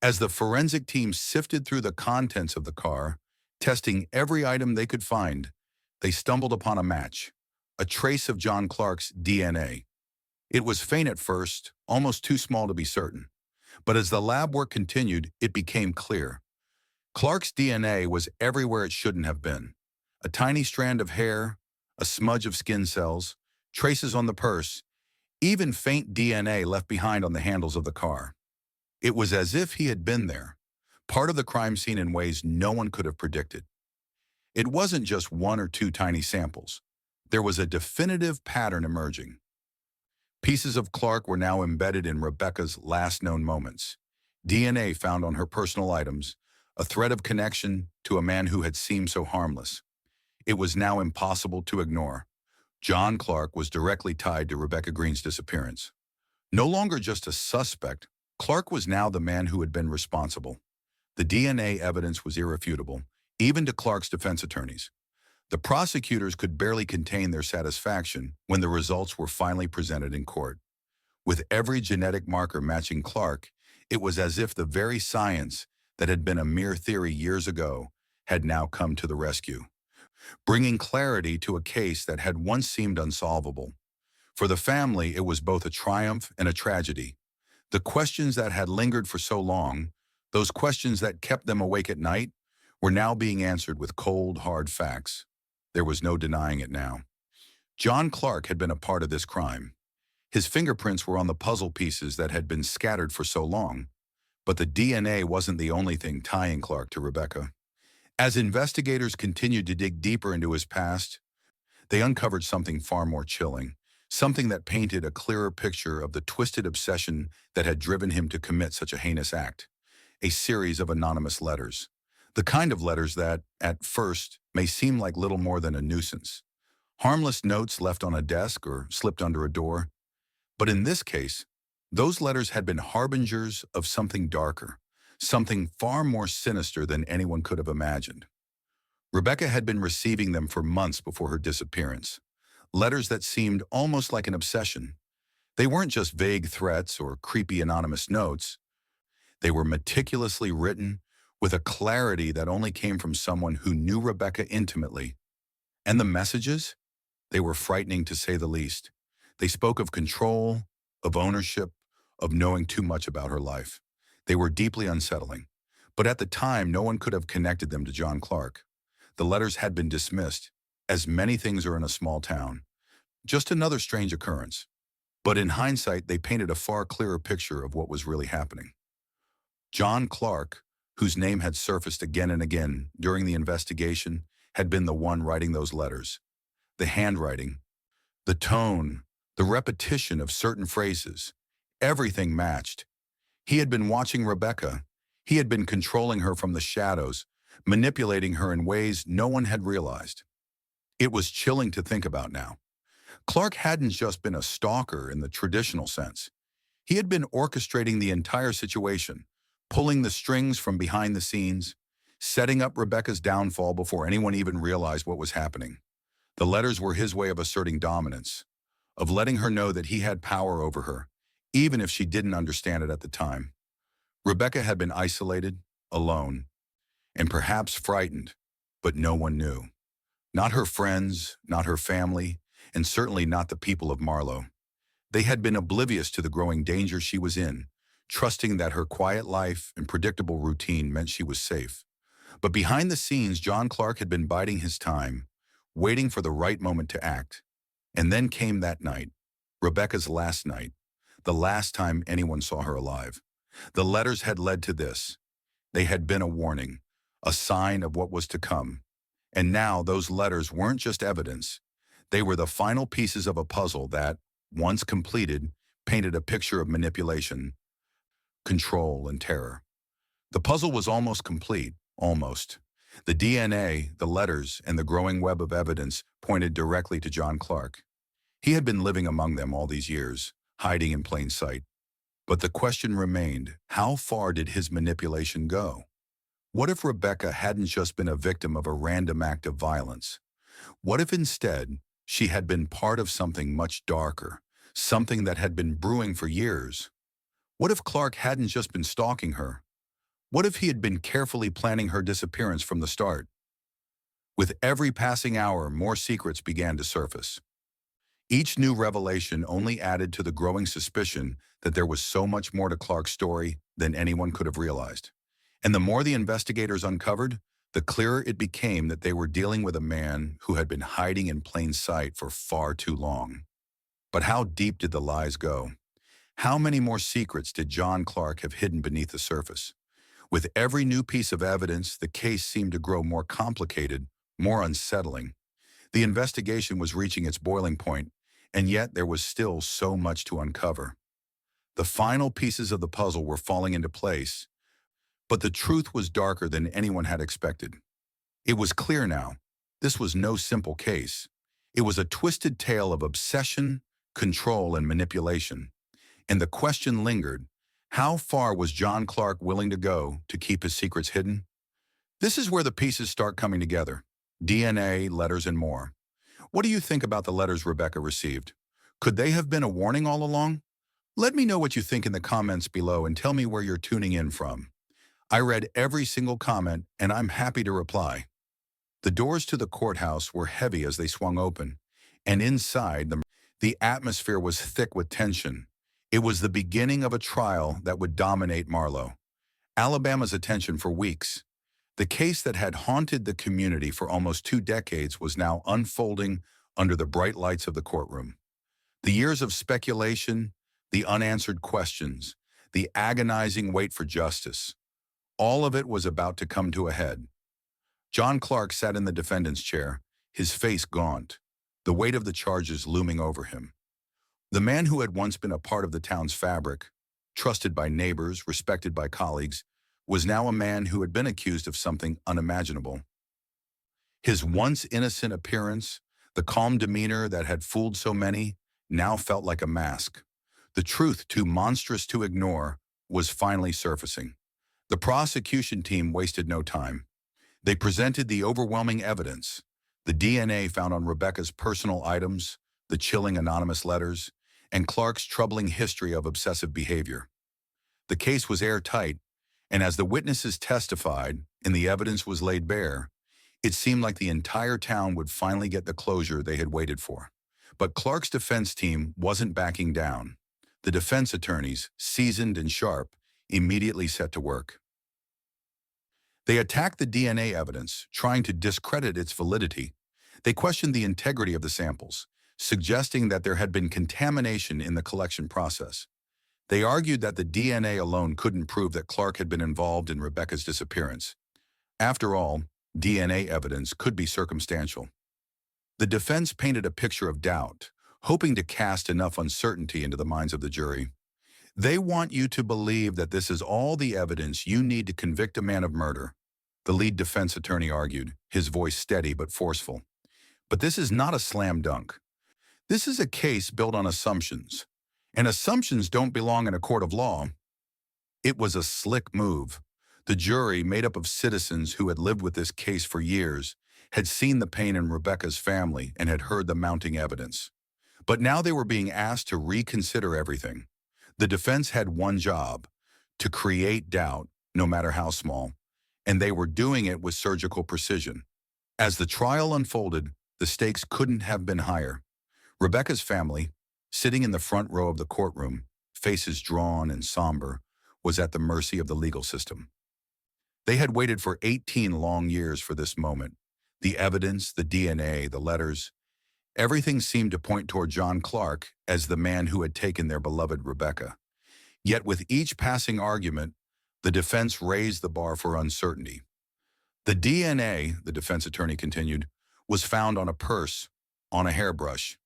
As the forensic team sifted through the contents of the car, testing every item they could find, they stumbled upon a match, a trace of John Clark's DNA. It was faint at first, almost too small to be certain. But as the lab work continued, it became clear. Clark's DNA was everywhere it shouldn't have been. A tiny strand of hair, a smudge of skin cells, traces on the purse, even faint DNA left behind on the handles of the car. It was as if he had been there, part of the crime scene in ways no one could have predicted. It wasn't just 1 or 2 tiny samples. There was a definitive pattern emerging. Pieces of Clark were now embedded in Rebecca's last known moments. DNA found on her personal items, a thread of connection to a man who had seemed so harmless. It was now impossible to ignore. John Clark was directly tied to Rebecca Greene's disappearance. No longer just a suspect, Clark was now the man who had been responsible. The DNA evidence was irrefutable, even to Clark's defense attorneys. The prosecutors could barely contain their satisfaction when the results were finally presented in court. With every genetic marker matching Clark, it was as if the very science that had been a mere theory years ago had now come to the rescue, bringing clarity to a case that had once seemed unsolvable. For the family, it was both a triumph and a tragedy. The questions that had lingered for so long, those questions that kept them awake at night, were now being answered with cold, hard facts. There was no denying it now. John Clark had been a part of this crime. His fingerprints were on the puzzle pieces that had been scattered for so long. But the DNA wasn't the only thing tying Clark to Rebecca. As investigators continued to dig deeper into his past, they uncovered something far more chilling, something that painted a clearer picture of the twisted obsession that had driven him to commit such a heinous act. A series of anonymous letters. The kind of letters that, at first, may seem like little more than a nuisance. Harmless notes left on a desk or slipped under a door. But in this case, those letters had been harbingers of something darker, something far more sinister than anyone could have imagined. Rebecca had been receiving them for months before her disappearance. Letters that seemed almost like an obsession. They weren't just vague threats or creepy anonymous notes. They were meticulously written with a clarity that only came from someone who knew Rebecca intimately. And the messages? They were frightening to say the least. They spoke of control, of ownership, of knowing too much about her life. They were deeply unsettling. But at the time, no one could have connected them to John Clark. The letters had been dismissed, as many things are in a small town. Just another strange occurrence. But in hindsight, they painted a far clearer picture of what was really happening. John Clark, whose name had surfaced again and again during the investigation, had been the one writing those letters. The handwriting, the tone, the repetition of certain phrases, everything matched. He had been watching Rebecca. He had been controlling her from the shadows, manipulating her in ways no one had realized. It was chilling to think about now. Clark hadn't just been a stalker in the traditional sense. He had been orchestrating the entire situation, pulling the strings from behind the scenes, setting up Rebecca's downfall before anyone even realized what was happening. The letters were his way of asserting dominance, of letting her know that he had power over her, even if she didn't understand it at the time. Rebecca had been isolated, alone, and perhaps frightened, but no one knew. Not her friends, not her family, and certainly not the people of Marlowe. They had been oblivious to the growing danger she was in, trusting that her quiet life and predictable routine meant she was safe. But behind the scenes, John Clark had been biding his time, waiting for the right moment to act. And then came that night, Rebecca's last night, the last time anyone saw her alive. The letters had led to this. They had been a warning, a sign of what was to come. And now those letters weren't just evidence. They were the final pieces of a puzzle that, once completed, painted a picture of manipulation, control, and terror. The puzzle was almost complete, almost. The DNA, the letters, and the growing web of evidence pointed directly to John Clark. He had been living among them all these years, hiding in plain sight. But the question remained, how far did his manipulation go? What if Rebecca hadn't just been a victim of a random act of violence? What if instead she had been part of something much darker, something that had been brewing for years? What if Clark hadn't just been stalking her? What if he had been carefully planning her disappearance from the start? With every passing hour, more secrets began to surface. Each new revelation only added to the growing suspicion that there was so much more to Clark's story than anyone could have realized. And the more the investigators uncovered, the clearer it became that they were dealing with a man who had been hiding in plain sight for far too long. But how deep did the lies go? How many more secrets did John Clark have hidden beneath the surface? With every new piece of evidence, the case seemed to grow more complicated, more unsettling. The investigation was reaching its boiling point, and yet there was still so much to uncover. The final pieces of the puzzle were falling into place, but the truth was darker than anyone had expected. It was clear now, this was no simple case. It was a twisted tale of obsession, control, and manipulation. And the question lingered, how far was John Clark willing to go to keep his secrets hidden? This is where the pieces start coming together. DNA, letters, and more. What do you think about the letters Rebecca received? Could they have been a warning all along? Let me know what you think in the comments below and tell me where you're tuning in from. I read every single comment, and I'm happy to reply. The doors to the courthouse were heavy as they swung open, and inside, the atmosphere was thick with tension. It was the beginning of a trial that would dominate Marlowe, Alabama's attention for weeks. The case that had haunted the community for almost 2 decades was now unfolding under the bright lights of the courtroom. The years of speculation, the unanswered questions, the agonizing wait for justice, all of it was about to come to a head. John Clark sat in the defendant's chair, his face gaunt, the weight of the charges looming over him. The man who had once been a part of the town's fabric, trusted by neighbors, respected by colleagues, was now a man who had been accused of something unimaginable. His once innocent appearance, the calm demeanor that had fooled so many, now felt like a mask. The truth, too monstrous to ignore, was finally surfacing. The prosecution team wasted no time. They presented the overwhelming evidence, the DNA found on Rebecca's personal items, the chilling anonymous letters, and Clark's troubling history of obsessive behavior. The case was airtight, and as the witnesses testified and the evidence was laid bare, it seemed like the entire town would finally get the closure they had waited for. But Clark's defense team wasn't backing down. The defense attorneys, seasoned and sharp, immediately set to work. They attacked the DNA evidence, trying to discredit its validity. They questioned the integrity of the samples, suggesting that there had been contamination in the collection process. They argued that the DNA alone couldn't prove that Clark had been involved in Rebecca's disappearance. After all, DNA evidence could be circumstantial. The defense painted a picture of doubt, hoping to cast enough uncertainty into the minds of the jury. They want you to believe that this is all the evidence you need to convict a man of murder, the lead defense attorney argued, his voice steady but forceful. But this is not a slam dunk. This is a case built on assumptions, and assumptions don't belong in a court of law. It was a slick move. The jury, made up of citizens who had lived with this case for years, had seen the pain in Rebecca's family and had heard the mounting evidence. But now they were being asked to reconsider everything. The defense had one job: to create doubt, no matter how small, and they were doing it with surgical precision. As the trial unfolded, the stakes couldn't have been higher. Rebecca's family, sitting in the front row of the courtroom, faces drawn and somber, was at the mercy of the legal system. They had waited for 18 long years for this moment. The evidence, the DNA, the letters, everything seemed to point toward John Clark as the man who had taken their beloved Rebecca. Yet with each passing argument, the defense raised the bar for uncertainty. The DNA, the defense attorney continued, was found on a purse, on a hairbrush.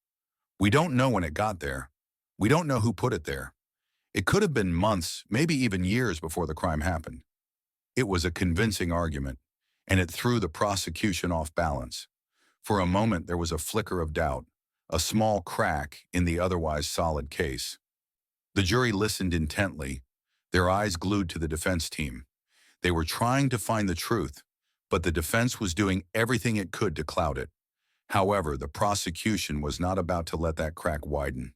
We don't know when it got there. We don't know who put it there. It could have been months, maybe even years before the crime happened. It was a convincing argument, and it threw the prosecution off balance. For a moment, there was a flicker of doubt, a small crack in the otherwise solid case. The jury listened intently, their eyes glued to the defense team. They were trying to find the truth, but the defense was doing everything it could to cloud it. However, the prosecution was not about to let that crack widen.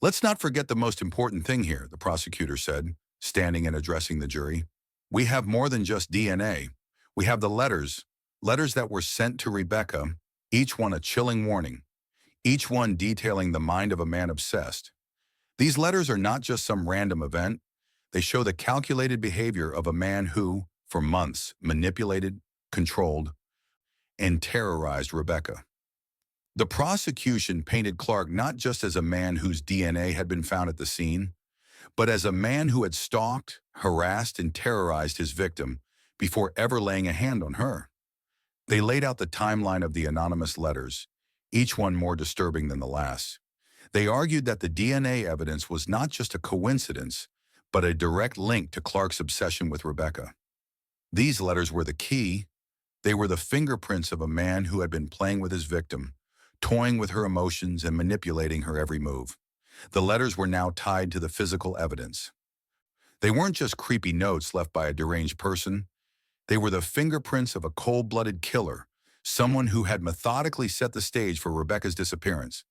"Let's not forget the most important thing here," the prosecutor said, standing and addressing the jury. "We have more than just DNA. We have the letters that were sent to Rebecca, each one a chilling warning, each one detailing the mind of a man obsessed. These letters are not just some random event. They show the calculated behavior of a man who, for months, manipulated, controlled, and terrorized Rebecca." The prosecution painted Clark not just as a man whose DNA had been found at the scene, but as a man who had stalked, harassed, and terrorized his victim before ever laying a hand on her. They laid out the timeline of the anonymous letters, each one more disturbing than the last. They argued that the DNA evidence was not just a coincidence, but a direct link to Clark's obsession with Rebecca. These letters were the key. They were the fingerprints of a man who had been playing with his victim, toying with her emotions and manipulating her every move. The letters were now tied to the physical evidence. They weren't just creepy notes left by a deranged person. They were the fingerprints of a cold-blooded killer, someone who had methodically set the stage for Rebecca's disappearance.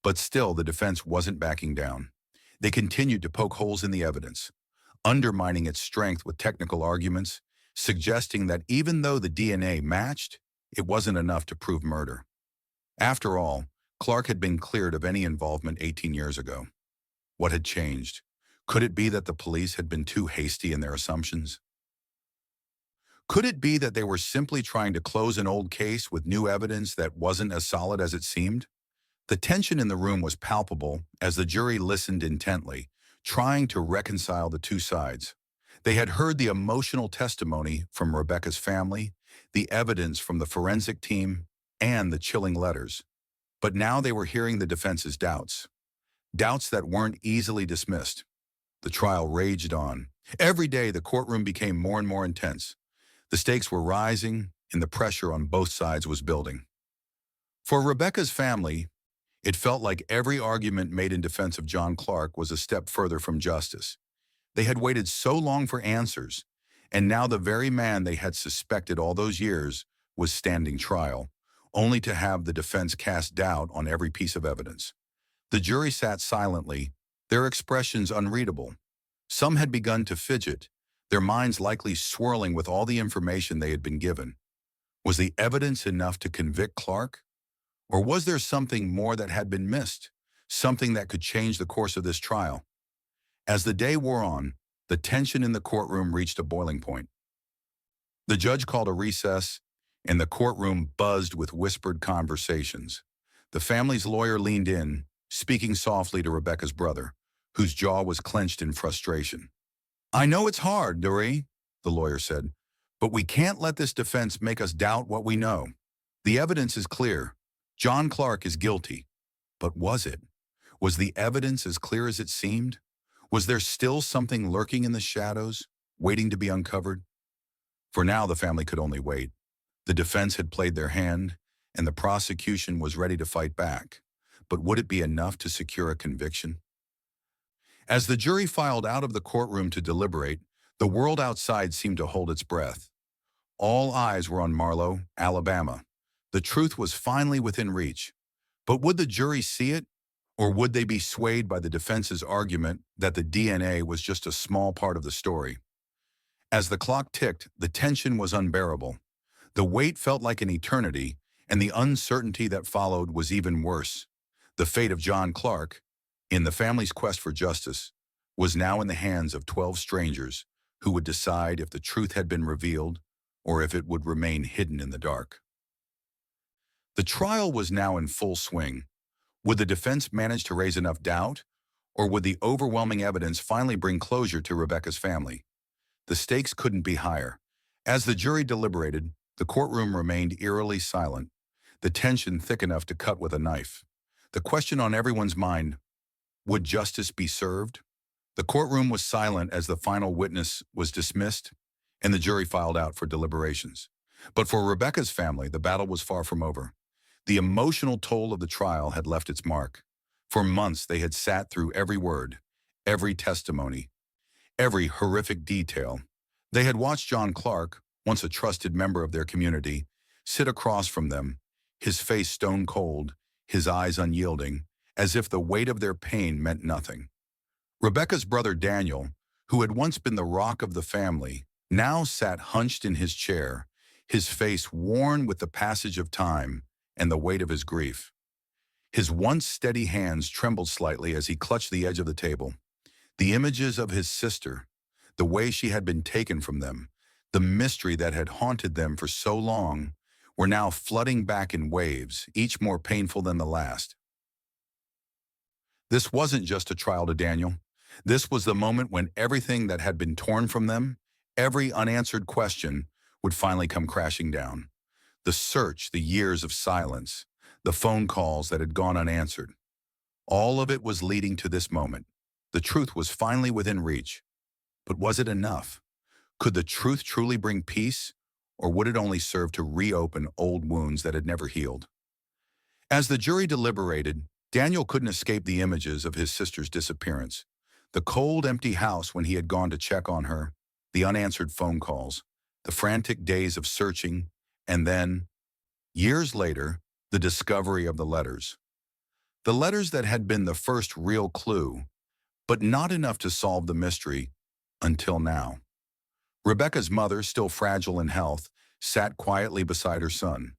But still, the defense wasn't backing down. They continued to poke holes in the evidence, undermining its strength with technical arguments, suggesting that even though the DNA matched, it wasn't enough to prove murder. After all, Clark had been cleared of any involvement 18 years ago. What had changed? Could it be that the police had been too hasty in their assumptions? Could it be that they were simply trying to close an old case with new evidence that wasn't as solid as it seemed? The tension in the room was palpable as the jury listened intently, trying to reconcile the two sides. They had heard the emotional testimony from Rebecca's family, the evidence from the forensic team, and the chilling letters. But now they were hearing the defense's doubts. Doubts that weren't easily dismissed. The trial raged on. Every day the courtroom became more and more intense. The stakes were rising, and the pressure on both sides was building. For Rebecca's family, it felt like every argument made in defense of John Clark was a step further from justice. They had waited so long for answers, and now the very man they had suspected all those years was standing trial, only to have the defense cast doubt on every piece of evidence. The jury sat silently, their expressions unreadable. Some had begun to fidget, their minds likely swirling with all the information they had been given. Was the evidence enough to convict Clark? Or was there something more that had been missed, something that could change the course of this trial? As the day wore on, the tension in the courtroom reached a boiling point. The judge called a recess, and the courtroom buzzed with whispered conversations. The family's lawyer leaned in, speaking softly to Rebecca's brother, whose jaw was clenched in frustration. "I know it's hard, Doree," the lawyer said, "but we can't let this defense make us doubt what we know. The evidence is clear. John Clark is guilty. But was it? Was the evidence as clear as it seemed? Was there still something lurking in the shadows, waiting to be uncovered?" For now, the family could only wait. The defense had played their hand, and the prosecution was ready to fight back. But would it be enough to secure a conviction? As the jury filed out of the courtroom to deliberate, the world outside seemed to hold its breath. All eyes were on Marlowe, Alabama. The truth was finally within reach. But would the jury see it? Or would they be swayed by the defense's argument that the DNA was just a small part of the story? As the clock ticked, the tension was unbearable. The wait felt like an eternity, and the uncertainty that followed was even worse. The fate of John Clark, in the family's quest for justice, was now in the hands of 12 strangers who would decide if the truth had been revealed or if it would remain hidden in the dark. The trial was now in full swing. Would the defense manage to raise enough doubt, or would the overwhelming evidence finally bring closure to Rebecca's family? The stakes couldn't be higher. As the jury deliberated, the courtroom remained eerily silent, the tension thick enough to cut with a knife. The question on everyone's mind: would justice be served? The courtroom was silent as the final witness was dismissed, and the jury filed out for deliberations. But for Rebecca's family, the battle was far from over. The emotional toll of the trial had left its mark. For months, they had sat through every word, every testimony, every horrific detail. They had watched John Clark, once a trusted member of their community, sit across from them, his face stone cold, his eyes unyielding, as if the weight of their pain meant nothing. Rebecca's brother Daniel, who had once been the rock of the family, now sat hunched in his chair, his face worn with the passage of time and the weight of his grief. His once steady hands trembled slightly as he clutched the edge of the table. The images of his sister, the way she had been taken from them, the mystery that had haunted them for so long, were now flooding back in waves, each more painful than the last. This wasn't just a trial to Daniel. This was the moment when everything that had been torn from them, every unanswered question, would finally come crashing down. The search, the years of silence, the phone calls that had gone unanswered. All of it was leading to this moment. The truth was finally within reach. But was it enough? Could the truth truly bring peace, or would it only serve to reopen old wounds that had never healed? As the jury deliberated, Daniel couldn't escape the images of his sister's disappearance. The cold, empty house when he had gone to check on her, the unanswered phone calls, the frantic days of searching, and then, years later, the discovery of the letters. The letters that had been the first real clue, but not enough to solve the mystery until now. Rebecca's mother, still fragile in health, sat quietly beside her son.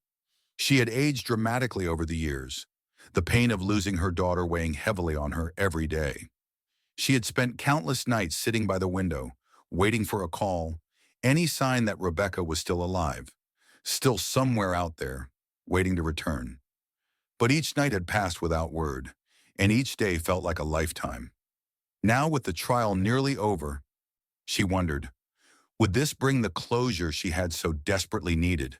She had aged dramatically over the years, the pain of losing her daughter weighing heavily on her every day. She had spent countless nights sitting by the window, waiting for a call, any sign that Rebecca was still alive, still somewhere out there, waiting to return. But each night had passed without word, and each day felt like a lifetime. Now, with the trial nearly over, she wondered, would this bring the closure she had so desperately needed?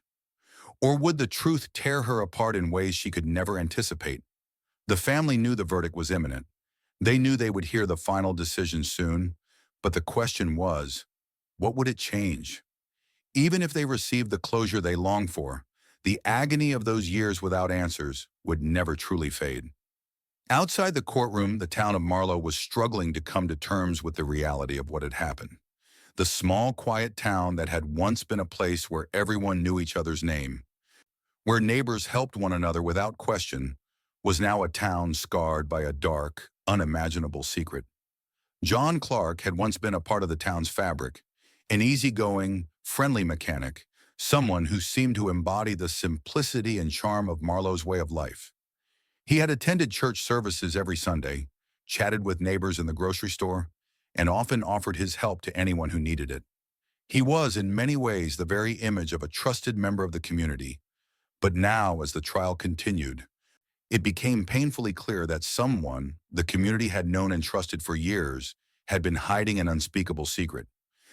Or would the truth tear her apart in ways she could never anticipate? The family knew the verdict was imminent. They knew they would hear the final decision soon, but the question was, what would it change? Even if they received the closure they longed for, the agony of those years without answers would never truly fade. Outside the courtroom, the town of Marlowe was struggling to come to terms with the reality of what had happened. The small, quiet town that had once been a place where everyone knew each other's name, where neighbors helped one another without question, was now a town scarred by a dark, unimaginable secret. John Clark had once been a part of the town's fabric, an easygoing, friendly mechanic, someone who seemed to embody the simplicity and charm of Marlowe's way of life. He had attended church services every Sunday, chatted with neighbors in the grocery store, and often offered his help to anyone who needed it. He was, in many ways, the very image of a trusted member of the community. But now, as the trial continued, it became painfully clear that someone the community had known and trusted for years had been hiding an unspeakable secret.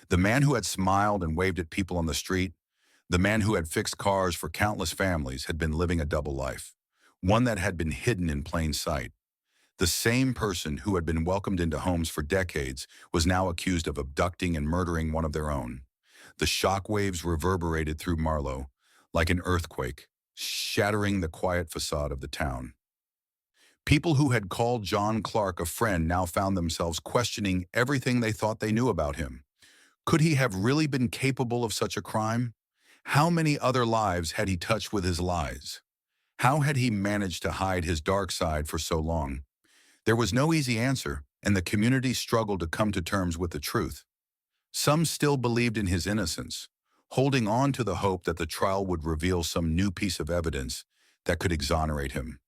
The man who had smiled and waved at people on the street, the man who had fixed cars for countless families, had been living a double life, one that had been hidden in plain sight. The same person who had been welcomed into homes for decades was now accused of abducting and murdering one of their own. The shockwaves reverberated through Marlowe like an earthquake, shattering the quiet facade of the town. People who had called John Clark a friend now found themselves questioning everything they thought they knew about him. Could he have really been capable of such a crime? How many other lives had he touched with his lies? How had he managed to hide his dark side for so long? There was no easy answer, and the community struggled to come to terms with the truth. Some still believed in his innocence, holding on to the hope that the trial would reveal some new piece of evidence that could exonerate him.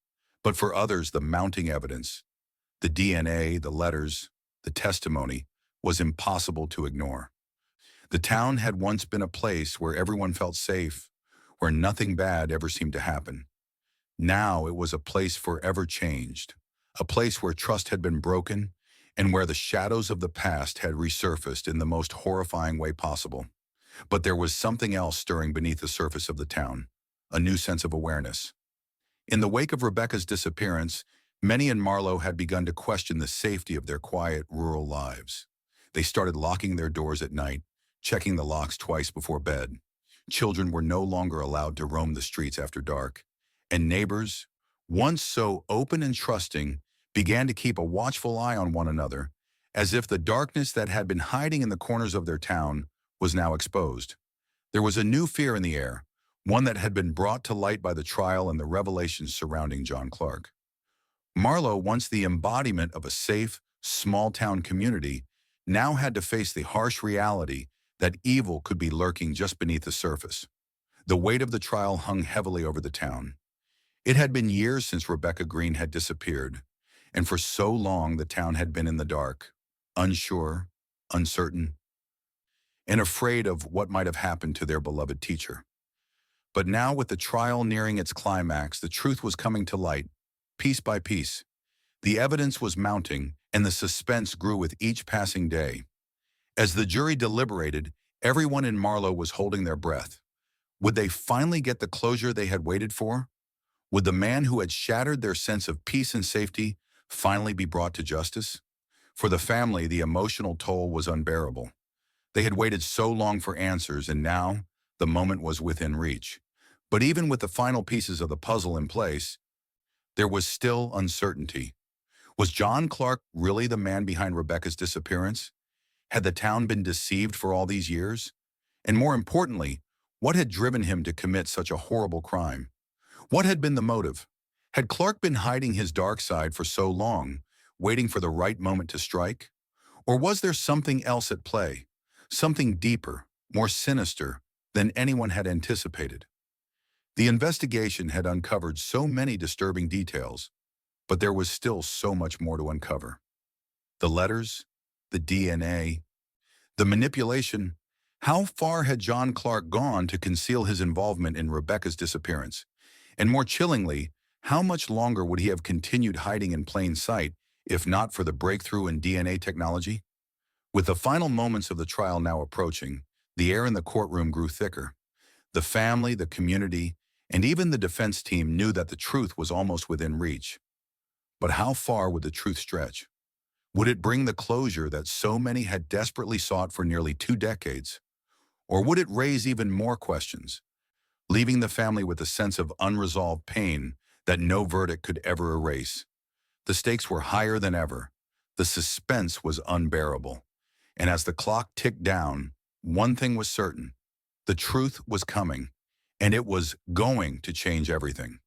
But for others, the mounting evidence, the DNA, the letters, the testimony, was impossible to ignore. The town had once been a place where everyone felt safe, where nothing bad ever seemed to happen. Now it was a place forever changed, a place where trust had been broken and where the shadows of the past had resurfaced in the most horrifying way possible. But there was something else stirring beneath the surface of the town, a new sense of awareness. In the wake of Rebecca's disappearance, many in Marlowe had begun to question the safety of their quiet, rural lives. They started locking their doors at night, checking the locks twice before bed. Children were no longer allowed to roam the streets after dark. And neighbors, once so open and trusting, began to keep a watchful eye on one another, as if the darkness that had been hiding in the corners of their town was now exposed. There was a new fear in the air, one that had been brought to light by the trial and the revelations surrounding John Clark. Marlowe, once the embodiment of a safe, small-town community, now had to face the harsh reality that evil could be lurking just beneath the surface. The weight of the trial hung heavily over the town. It had been years since Rebecca Greene had disappeared, and for so long the town had been in the dark, unsure, uncertain, and afraid of what might have happened to their beloved teacher. But now, with the trial nearing its climax, the truth was coming to light, piece by piece. The evidence was mounting, and the suspense grew with each passing day. As the jury deliberated, everyone in Marlowe was holding their breath. Would they finally get the closure they had waited for? Would the man who had shattered their sense of peace and safety finally be brought to justice? For the family, the emotional toll was unbearable. They had waited so long for answers, and now the moment was within reach. But even with the final pieces of the puzzle in place, there was still uncertainty. Was John Clark really the man behind Rebecca's disappearance? Had the town been deceived for all these years? And more importantly, what had driven him to commit such a horrible crime? What had been the motive? Had Clark been hiding his dark side for so long, waiting for the right moment to strike? Or was there something else at play? Something deeper, more sinister than anyone had anticipated? The investigation had uncovered so many disturbing details, but there was still so much more to uncover. The letters, the DNA, the manipulation. How far had John Clark gone to conceal his involvement in Rebecca's disappearance? And more chillingly, how much longer would he have continued hiding in plain sight if not for the breakthrough in DNA technology? With the final moments of the trial now approaching, the air in the courtroom grew thicker. The family, the community, and even the defense team knew that the truth was almost within reach. But how far would the truth stretch? Would it bring the closure that so many had desperately sought for nearly 2 decades? Or would it raise even more questions, leaving the family with a sense of unresolved pain that no verdict could ever erase? The stakes were higher than ever. The suspense was unbearable. And as the clock ticked down, one thing was certain. The truth was coming, and it was going to change everything.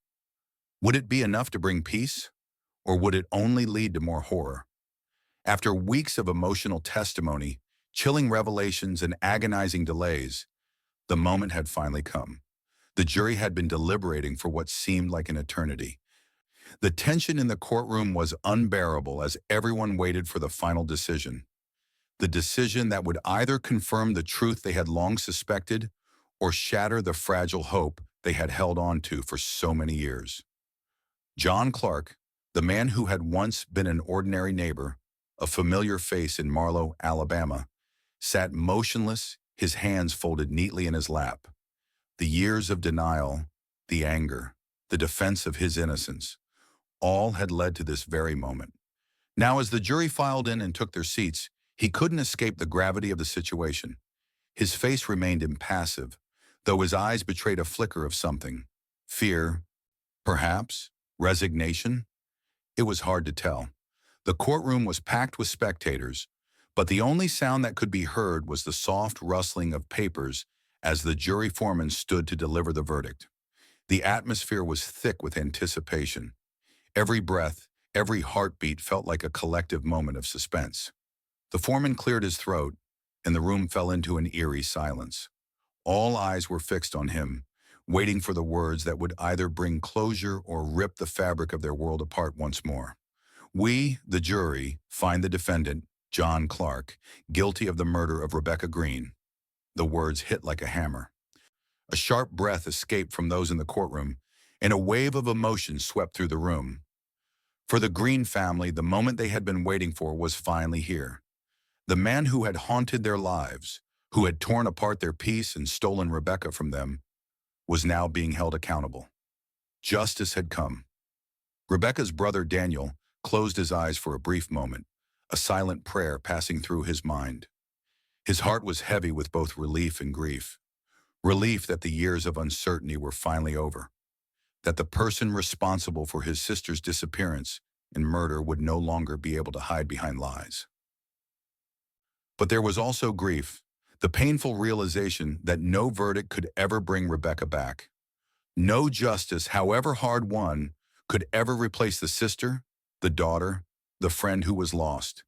Would it be enough to bring peace, or would it only lead to more horror? After weeks of emotional testimony, chilling revelations, and agonizing delays, the moment had finally come. The jury had been deliberating for what seemed like an eternity. The tension in the courtroom was unbearable as everyone waited for the final decision. the decision that would either confirm the truth they had long suspected or shatter the fragile hope they had held on to for so many years. John Clark, the man who had once been an ordinary neighbor, a familiar face in Marlowe, Alabama, sat motionless, his hands folded neatly in his lap. The years of denial, the anger, the defense of his innocence, all had led to this very moment. Now, as the jury filed in and took their seats, he couldn't escape the gravity of the situation. His face remained impassive, though his eyes betrayed a flicker of something. Fear, perhaps? Resignation? It was hard to tell. The courtroom was packed with spectators, but the only sound that could be heard was the soft rustling of papers as the jury foreman stood to deliver the verdict. The atmosphere was thick with anticipation. Every breath, every heartbeat felt like a collective moment of suspense. The foreman cleared his throat, and the room fell into an eerie silence. All eyes were fixed on him, waiting for the words that would either bring closure or rip the fabric of their world apart once more. We, the jury, find the defendant, John Clark, guilty of the murder of Rebecca Greene. The words hit like a hammer. A sharp breath escaped from those in the courtroom, and a wave of emotion swept through the room. For the Greene family, the moment they had been waiting for was finally here. The man who had haunted their lives, who had torn apart their peace and stolen Rebecca from them, was now being held accountable. Justice had come. Rebecca's brother Daniel closed his eyes for a brief moment, a silent prayer passing through his mind. His heart was heavy with both relief and grief. Relief that the years of uncertainty were finally over, that the person responsible for his sister's disappearance and murder would no longer be able to hide behind lies. But there was also grief, the painful realization that no verdict could ever bring Rebecca back. No justice, however hard won, could ever replace the sister, the daughter, the friend who was lost.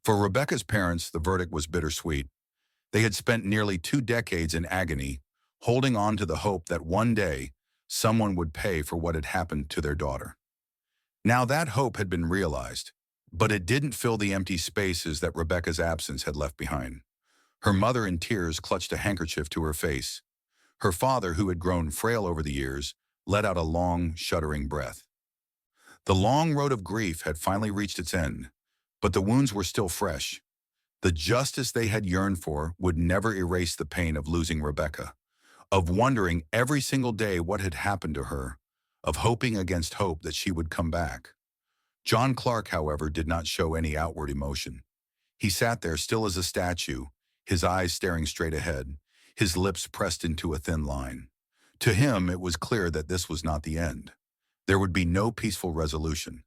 For Rebecca's parents, the verdict was bittersweet. They had spent nearly 2 decades in agony, holding on to the hope that one day someone would pay for what had happened to their daughter. Now that hope had been realized, but it didn't fill the empty spaces that Rebecca's absence had left behind. Her mother, in tears, clutched a handkerchief to her face. Her father, who had grown frail over the years, let out a long, shuddering breath. The long road of grief had finally reached its end, but the wounds were still fresh. The justice they had yearned for would never erase the pain of losing Rebecca, of wondering every single day what had happened to her, of hoping against hope that she would come back. John Clark, however, did not show any outward emotion. He sat there still as a statue, his eyes staring straight ahead, his lips pressed into a thin line. To him, it was clear that this was not the end. There would be no peaceful resolution.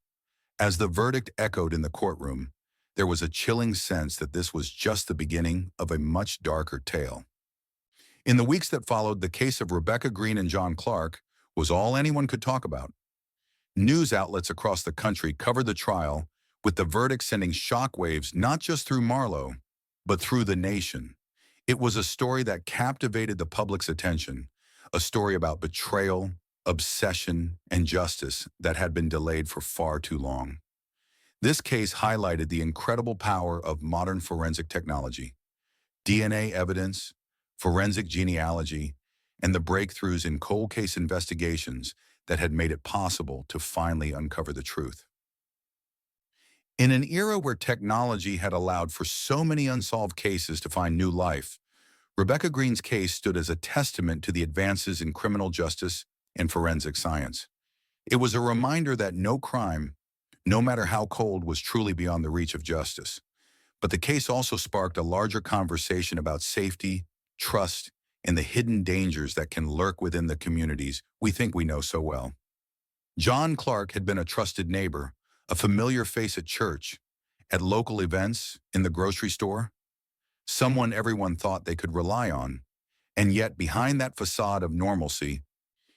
As the verdict echoed in the courtroom, there was a chilling sense that this was just the beginning of a much darker tale. In the weeks that followed, the case of Rebecca Greene and John Clark was all anyone could talk about. News outlets across the country covered the trial, with the verdict sending shockwaves not just through Marlowe, but through the nation. It was a story that captivated the public's attention, a story about betrayal, obsession, and justice that had been delayed for far too long. This case highlighted the incredible power of modern forensic technology, DNA evidence, forensic genealogy, and the breakthroughs in cold case investigations that had made it possible to finally uncover the truth. In an era where technology had allowed for so many unsolved cases to find new life, Rebecca Greene's case stood as a testament to the advances in criminal justice and forensic science. It was a reminder that no crime, no matter how cold, was truly beyond the reach of justice. But the case also sparked a larger conversation about safety, trust, and the hidden dangers that can lurk within the communities we think we know so well. John Clark had been a trusted neighbor, a familiar face at church, at local events, in the grocery store, someone everyone thought they could rely on. And yet, behind that facade of normalcy,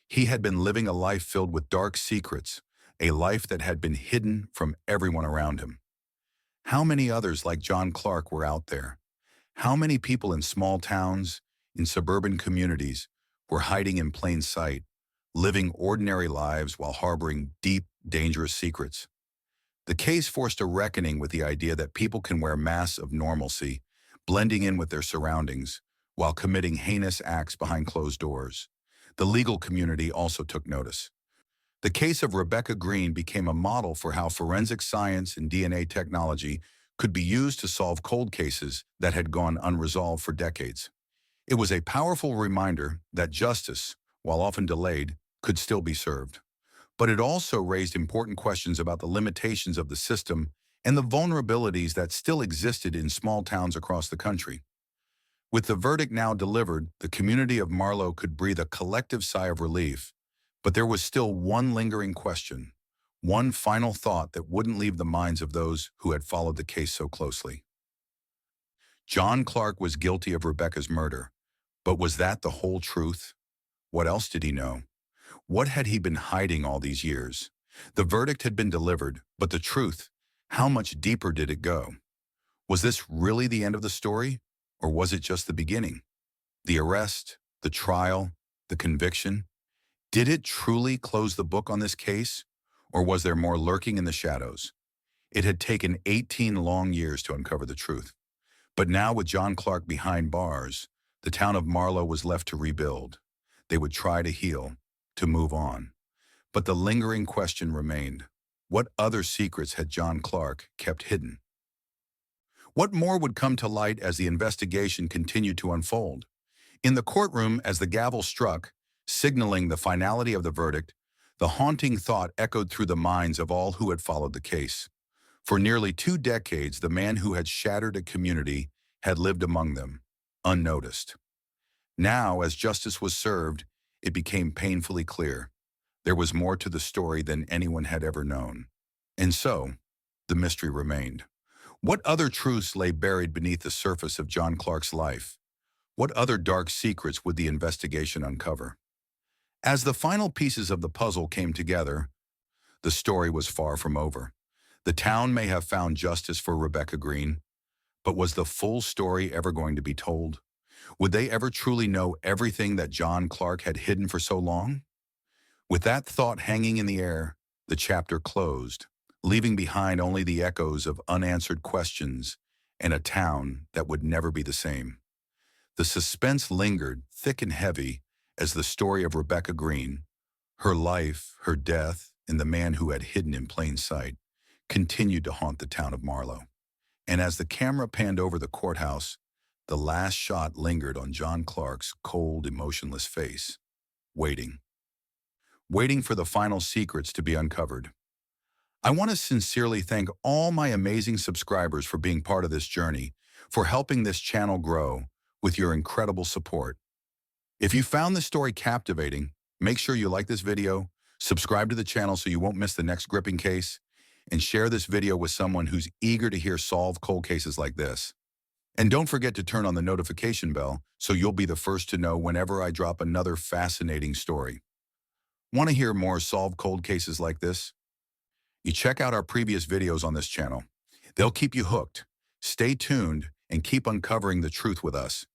he had been living a life filled with dark secrets, a life that had been hidden from everyone around him. How many others like John Clark were out there? How many people in small towns, in suburban communities, were hiding in plain sight, living ordinary lives while harboring deep, dangerous secrets? The case forced a reckoning with the idea that people can wear masks of normalcy blending in with their surroundings while committing heinous acts behind closed doors. The legal community also took notice. The case of Rebecca Greene became a model for how forensic science and DNA technology could be used to solve cold cases that had gone unresolved for decades. It was a powerful reminder that justice, while often delayed, could still be served. But it also raised important questions about the limitations of the system and the vulnerabilities that still existed in small towns across the country. With the verdict now delivered, the community of Marlowe could breathe a collective sigh of relief. But there was still one lingering question, one final thought that wouldn't leave the minds of those who had followed the case so closely. John Clark was guilty of Rebecca's murder, but was that the whole truth? What else did he know? What had he been hiding all these years? The verdict had been delivered, but the truth, how much deeper did it go? Was this really the end of the story, or was it just the beginning? The arrest, the trial, the conviction? Did it truly close the book on this case, or was there more lurking in the shadows? It had taken 18 long years to uncover the truth. But now with John Clark behind bars, the town of Marlowe was left to rebuild. They would try to heal, to move on. But the lingering question remained. What other secrets had John Clark kept hidden? What more would come to light as the investigation continued to unfold? In the courtroom, as the gavel struck, signaling the finality of the verdict, the haunting thought echoed through the minds of all who had followed the case. For nearly 2 decades, the man who had shattered a community had lived among them, unnoticed. Now, as justice was served, it became painfully clear. There was more to the story than anyone had ever known. And so, the mystery remained. What other truths lay buried beneath the surface of John Clark's life? What other dark secrets would the investigation uncover? As the final pieces of the puzzle came together, the story was far from over. The town may have found justice for Rebecca Greene, but was the full story ever going to be told? Would they ever truly know everything that John Clark had hidden for so long? With that thought hanging in the air, the chapter closed, leaving behind only the echoes of unanswered questions and a town that would never be the same. The suspense lingered, thick and heavy, as the story of Rebecca Greene, her life, her death, and the man who had hidden in plain sight, continued to haunt the town of Marlowe. And as the camera panned over the courthouse, the last shot lingered on John Clark's cold, emotionless face, waiting for the final secrets to be uncovered. I want to sincerely thank all my amazing subscribers for being part of this journey, for helping this channel grow with your incredible support. If you found this story captivating, make sure you like this video, subscribe to the channel so you won't miss the next gripping case, and share this video with someone who's eager to hear solved cold cases like this. And don't forget to turn on the notification bell so you'll be the first to know whenever I drop another fascinating story. Want to hear more solved cold cases like this? You check out our previous videos on this channel. They'll keep you hooked. Stay tuned and keep uncovering the truth with us.